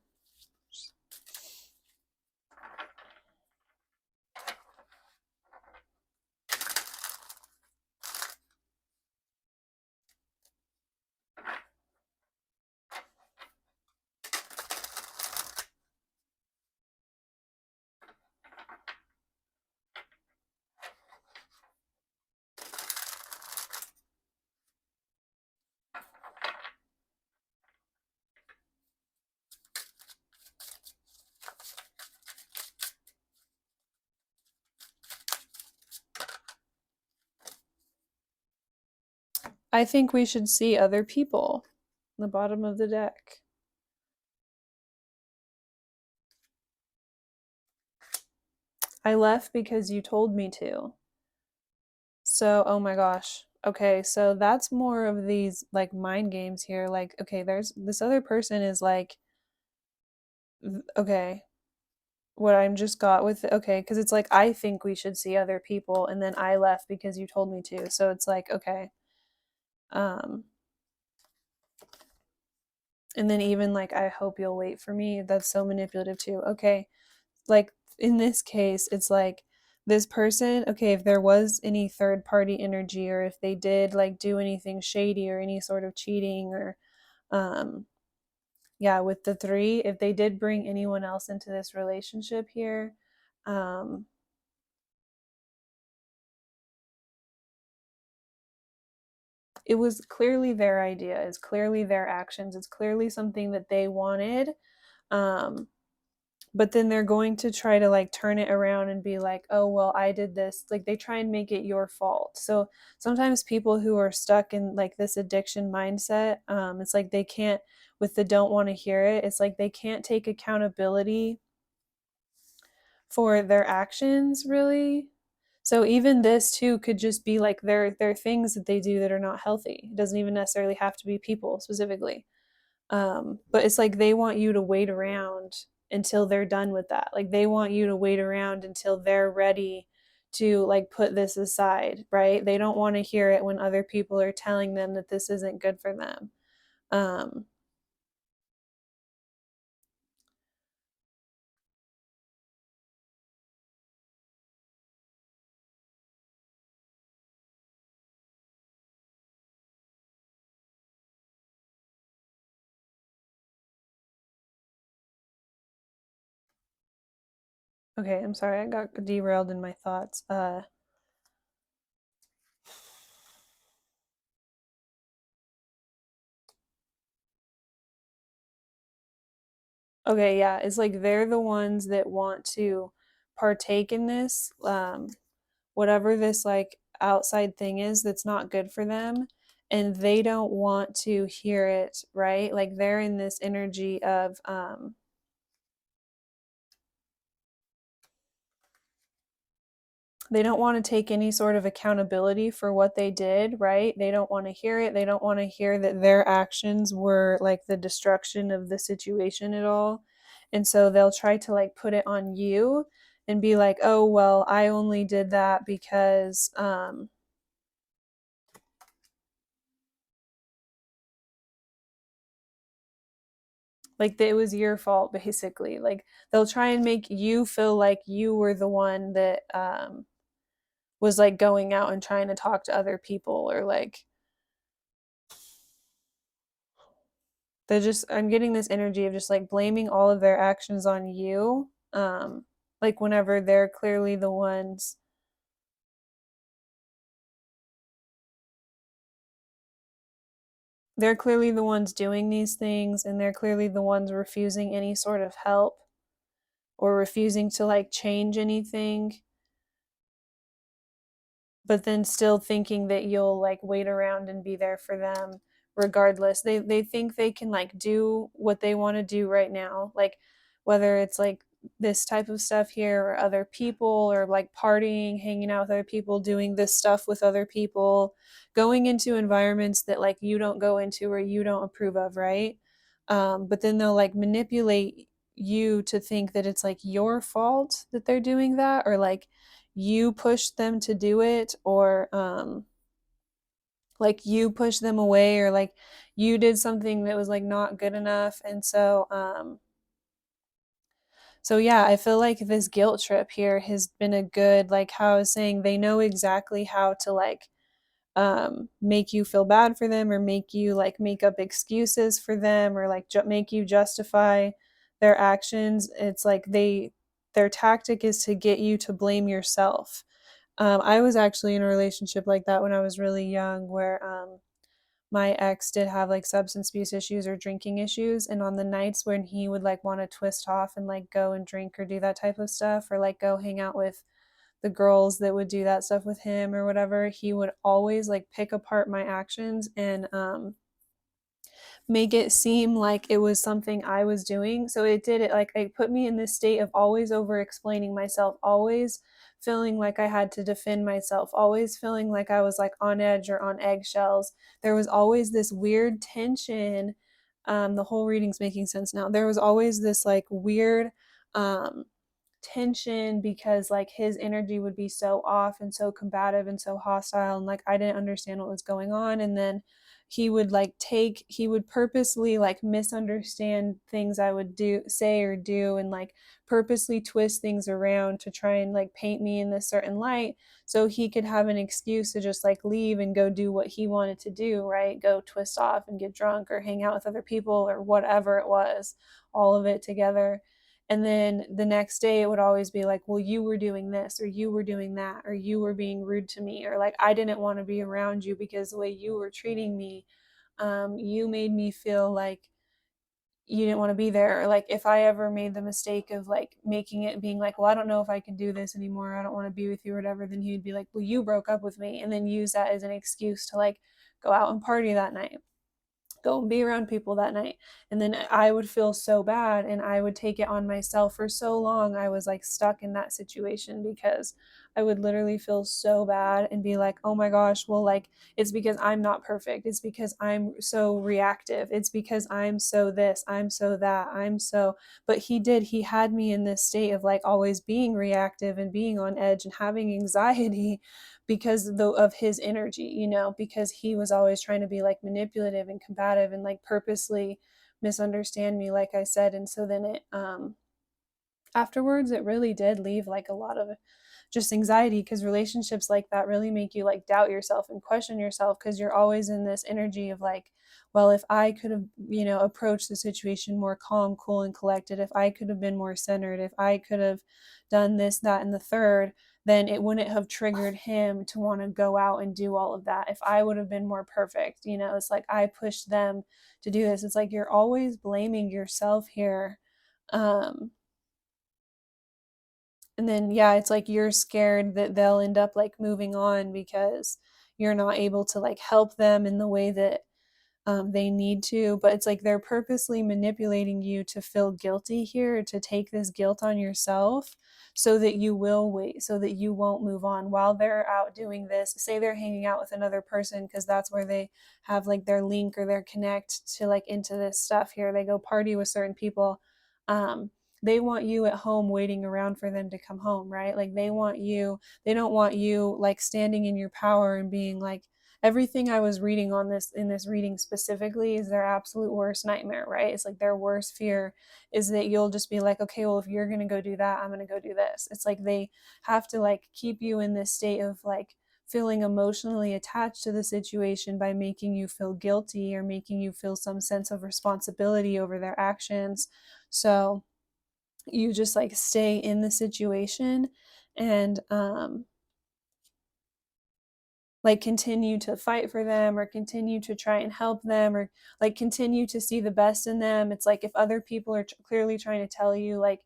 I think we should see other people. The bottom of the deck. I left because you told me to. So, oh my gosh. Okay, so that's more of these like mind games here. Like, okay, there's this other person is like, okay, what I'm just got with it, okay, because it's like, I think we should see other people, and then I left because you told me to. So it's like, okay. Um, and then even like, I hope you'll wait for me. That's so manipulative too. Okay, like in this case, it's like this person, okay, if there was any third party energy or if they did like do anything shady or any sort of cheating or um yeah, with the three, if they did bring anyone else into this relationship here, um it was clearly their idea, it's clearly their actions, it's clearly something that they wanted. um but then they're going to try to like turn it around and be like, oh well, I did this, like they try and make it your fault. So sometimes people who are stuck in like this addiction mindset, it's like they can't, with the don't want to hear it, it's like they can't take accountability for their actions really. So even this too could just be like their things that they do that are not healthy. It doesn't even necessarily have to be people specifically. But it's like they want you to wait around until they're done with that. Like they want you to wait around until they're ready to like put this aside, right? They don't want to hear it when other people are telling them that this isn't good for them. Um, okay, I'm sorry, I got derailed in my thoughts. Okay, yeah, it's like they're the ones that want to partake in this, whatever this like outside thing is that's not good for them, and they don't want to hear it, right? Like they're in this energy of they don't want to take any sort of accountability for what they did, right? They don't want to hear it. They don't want to hear that their actions were like the destruction of the situation at all. And so they'll try to like put it on you and be like, "Oh, well, I only did that because like it was your fault basically." Like they'll try and make you feel like you were the one that was like going out and trying to talk to other people, or like they're just, I'm getting this energy of just like blaming all of their actions on you, like whenever they're clearly the ones doing these things, and they're clearly the ones refusing any sort of help or refusing to like change anything, but then still thinking that you'll like wait around and be there for them regardless. They think they can like do what they want to do right now, like whether it's like this type of stuff here, or other people, or like partying, hanging out with other people, doing this stuff with other people, going into environments that like you don't go into or you don't approve of, right? But then they'll like manipulate you to think that it's like your fault that they're doing that, or like you pushed them to do it, or like you pushed them away, or like you did something that was like not good enough. And so yeah, I feel like this guilt trip here has been a good, like how I was saying, they know exactly how to like make you feel bad for them, or make you like make up excuses for them, or like make you justify their actions. It's like their tactic is to get you to blame yourself. I was actually in a relationship like that when I was really young, where my ex did have like substance abuse issues or drinking issues, and on the nights when he would like want to twist off and like go and drink or do that type of stuff, or like go hang out with the girls that would do that stuff with him or whatever, he would always like pick apart my actions and make it seem like it was something I was doing. So it did it like it put me in this state of always over explaining myself, always feeling like I had to defend myself, always feeling like I was like on edge or on eggshells. There was always this weird tension. The whole reading's making sense now. There was always this like weird um tension, because like his energy would be so off and so combative and so hostile, and like I didn't understand what was going on. And then he would purposely like misunderstand things I would do say or do, and like purposely twist things around to try and like paint me in this certain light, so he could have an excuse to just like leave and go do what he wanted to do, right? Go twist off and get drunk or hang out with other people or whatever it was, all of it together. And then the next day it would always be like, well, you were doing this, or you were doing that, or you were being rude to me, or like I didn't want to be around you because the way you were treating me, you made me feel like you didn't want to be there. Or like if I ever made the mistake of like making it being like, well, I don't know if I can do this anymore, I don't want to be with you or whatever, then he'd be like, well, you broke up with me, and then use that as an excuse to like go out and party that night, go and be around people that night. And then I would feel so bad, and I would take it on myself. For so long I was like stuck in that situation, because I would literally feel so bad and be like, oh my gosh, well, like it's because I'm not perfect, it's because I'm so reactive, it's because I'm so this, I'm so that, I'm so. But he had me in this state of like always being reactive and being on edge and having anxiety, because of his energy, because he was always trying to be like manipulative and combative and like purposely misunderstand me, like I said. And so then it afterwards it really did leave like a lot of just anxiety, because relationships like that really make you like doubt yourself and question yourself, because you're always in this energy of like, well, if I could have, approached the situation more calm, cool, and collected, if I could have been more centered, if I could have done this, that, and the third, then it wouldn't have triggered him to want to go out and do all of that. If I would have been more perfect, it's like I pushed them to do this. It's like you're always blaming yourself here. Um, and then yeah, it's like you're scared that they'll end up like moving on because you're not able to like help them in the way that they need to. But it's like they're purposely manipulating you to feel guilty here, to take this guilt on yourself, so that you will wait, so that you won't move on while they're out doing this. Say they're hanging out with another person, because that's where they have like their link or their connect to like into this stuff here. They go party with certain people. Um, they want you at home waiting around for them to come home, right? Like they don't want you like standing in your power and being like, everything I was reading on this in this reading specifically is their absolute worst nightmare, right? It's like their worst fear is that you'll just be like, okay, well, if you're going to go do that, I'm going to go do this. It's like they have to like keep you in this state of like feeling emotionally attached to the situation by making you feel guilty or making you feel some sense of responsibility over their actions. So you just like stay in the situation and like continue to fight for them, or continue to try and help them, or like continue to see the best in them. It's like if other people are clearly trying to tell you like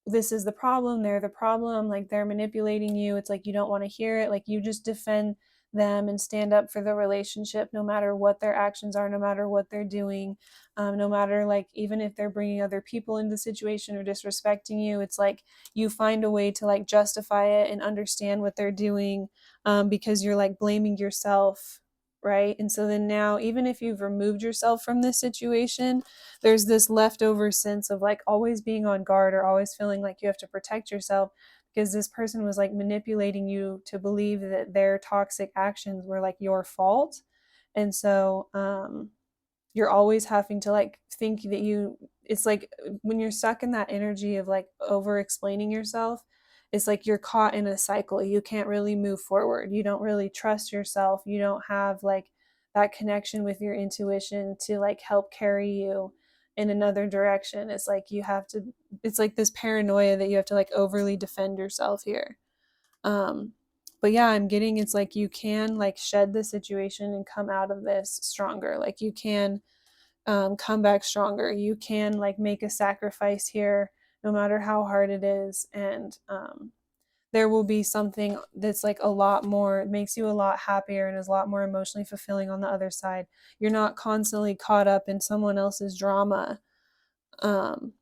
this is the problem, they're the problem, like they're manipulating you, it's like you don't want to hear it, like you just defend them and stand up for the relationship, no matter what their actions are, no matter what they're doing, no matter like even if they're bringing other people into the situation or disrespecting you. It's like you find a way to like justify it and understand what they're doing, because you're like blaming yourself, right? And so then now, even if you've removed yourself from this situation, there's this leftover sense of like always being on guard or always feeling like you have to protect yourself, because this person was like manipulating you to believe that their toxic actions were like your fault. And so you're always having to like think that you, it's like when you're stuck in that energy of like over explaining yourself, it's like you're caught in a cycle. You can't really move forward. You don't really trust yourself. You don't have like that connection with your intuition to like help carry you in another direction. It's like you have to, it's like this paranoia that you have to like overly defend yourself here. um but yeah, I'm getting, it's like you can like shed the situation and come out of this stronger. Like you can come back stronger. You can like make a sacrifice here, no matter how hard it is. And there will be something that's like a lot more, makes you a lot happier and is a lot more emotionally fulfilling on the other side. You're not constantly caught up in someone else's drama. um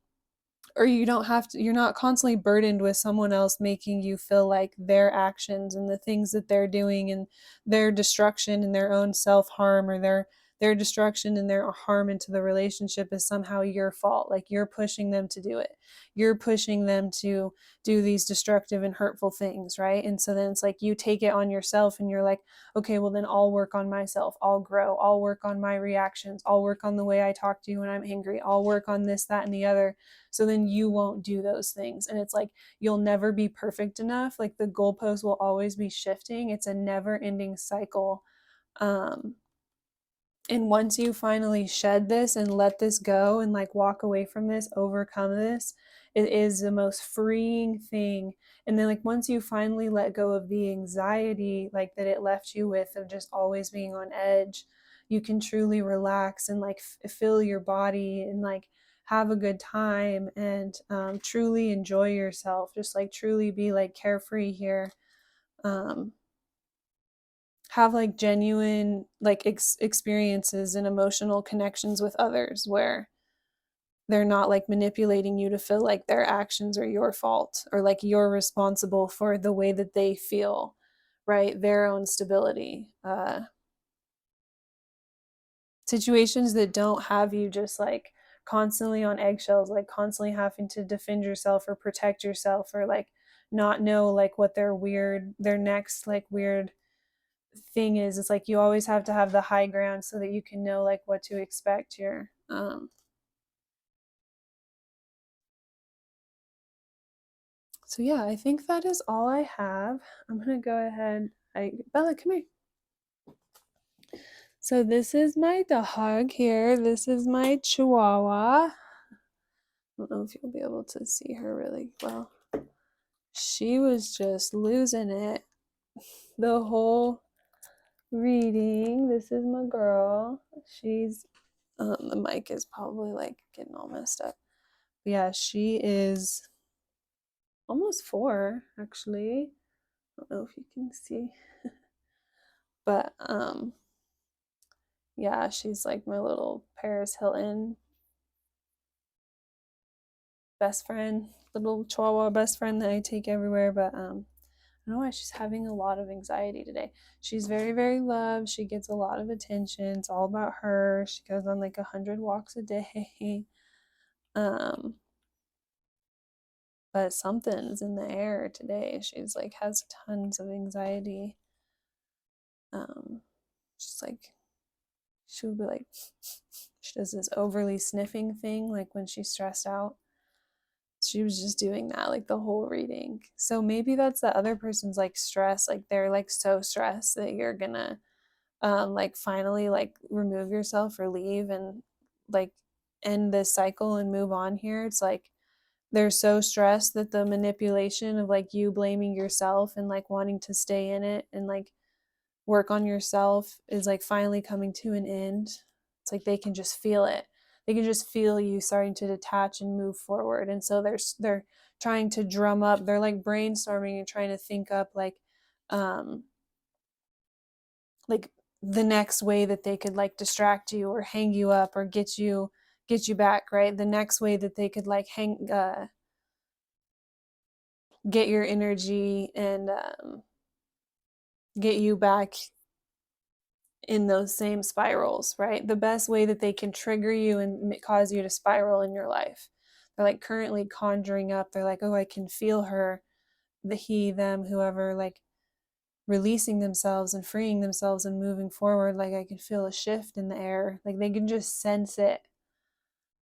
or you don't have to, you're not constantly burdened with someone else making you feel like their actions and the things that they're doing and their destruction and their own self-harm, or their destruction and their harm into the relationship is somehow your fault. Like you're pushing them to do it. You're pushing them to do these destructive and hurtful things, right? And so then it's like you take it on yourself and you're like, okay, well then I'll work on myself. I'll grow. I'll work on my reactions. I'll work on the way I talk to you when I'm angry. I'll work on this, that, and the other, so then you won't do those things. And it's like you'll never be perfect enough. Like the goalpost will always be shifting. It's a never ending cycle. um and once you finally shed this and let this go and like walk away from this, overcome this, it is the most freeing thing. And then like once you finally let go of the anxiety like that it left you with of just always being on edge, you can truly relax and like feel your body and like have a good time and truly enjoy yourself, just like truly be like carefree here. um have like genuine like experiences and emotional connections with others where they're not like manipulating you to feel like their actions are your fault or like you're responsible for the way that they feel, right? Their own stability. Situations that don't have you just like constantly on eggshells, like constantly having to defend yourself or protect yourself or like not know like what their next like weird thing is. It's like you always have to have the high ground so that you can know like what to expect here. So yeah, I think that is all I have. I'm gonna go ahead. Bella, come here. So this is my dog here. This is my Chihuahua. I don't know if you'll be able to see her really well. She was just losing it the whole reading. This is my girl. She's the mic is probably like getting all messed up. But yeah, she is almost 4 actually. I don't know if you can see. But yeah, she's like my little Paris Hilton best friend, little Chihuahua best friend that I take everywhere. But I don't know why she's having a lot of anxiety today. She's very, very loved. She gets a lot of attention. It's all about her. She goes on like 100 walks a day. Um, but something's in the air today. She's like has tons of anxiety. Um, she's like she would be like she does this overly sniffing thing like when she's stressed out. She was just doing that like the whole reading. So maybe that's the other person's like stress, like they're like so stressed that you're gonna like finally like remove yourself or leave and like end this cycle and move on here. It's like they're so stressed that the manipulation of like you blaming yourself and like wanting to stay in it and like work on yourself is like finally coming to an end. It's like they can just feel it. They can just feel you starting to detach and move forward. And so they're trying to drum up. They're like brainstorming and trying to think up like like the next way that they could like distract you or hang you up or get you back, right? The next way that they could like get your energy and get you back in those same spirals, right? The best way that they can trigger you and cause you to spiral in your life. They're like currently conjuring up, they're like, oh, I can feel her, the he, them, whoever, like releasing themselves and freeing themselves and moving forward. Like I can feel a shift in the air. Like they can just sense it.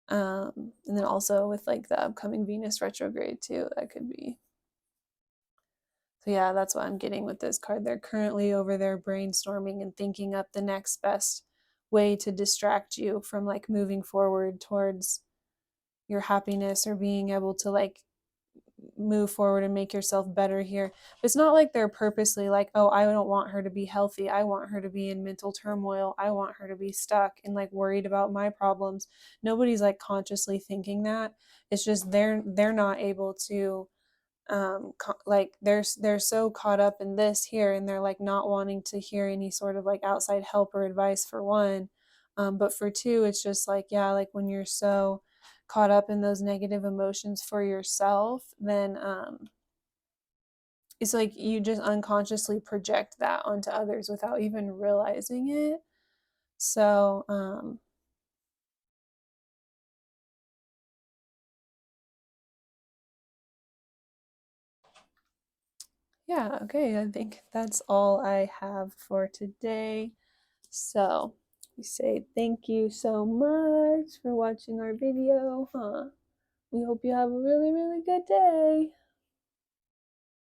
And then also with like the upcoming Venus retrograde too, that could be. So yeah, that's what I'm getting with this card. They're currently over there brainstorming and thinking up the next best way to distract you from like moving forward towards your happiness or being able to like move forward and make yourself better here. It's not like they're purposely like, oh, I don't want her to be healthy. I want her to be in mental turmoil. I want her to be stuck and like worried about my problems. Nobody's like consciously thinking that. It's just they're not able to like they're so caught up in this here, and they're like not wanting to hear any sort of like outside help or advice for one. But for two, it's just like, yeah, like when you're so caught up in those negative emotions for yourself, then it's like you just unconsciously project that onto others without even realizing it. So yeah, okay, I think that's all I have for today. So we say thank you so much for watching our video. We hope you have a really, really good day.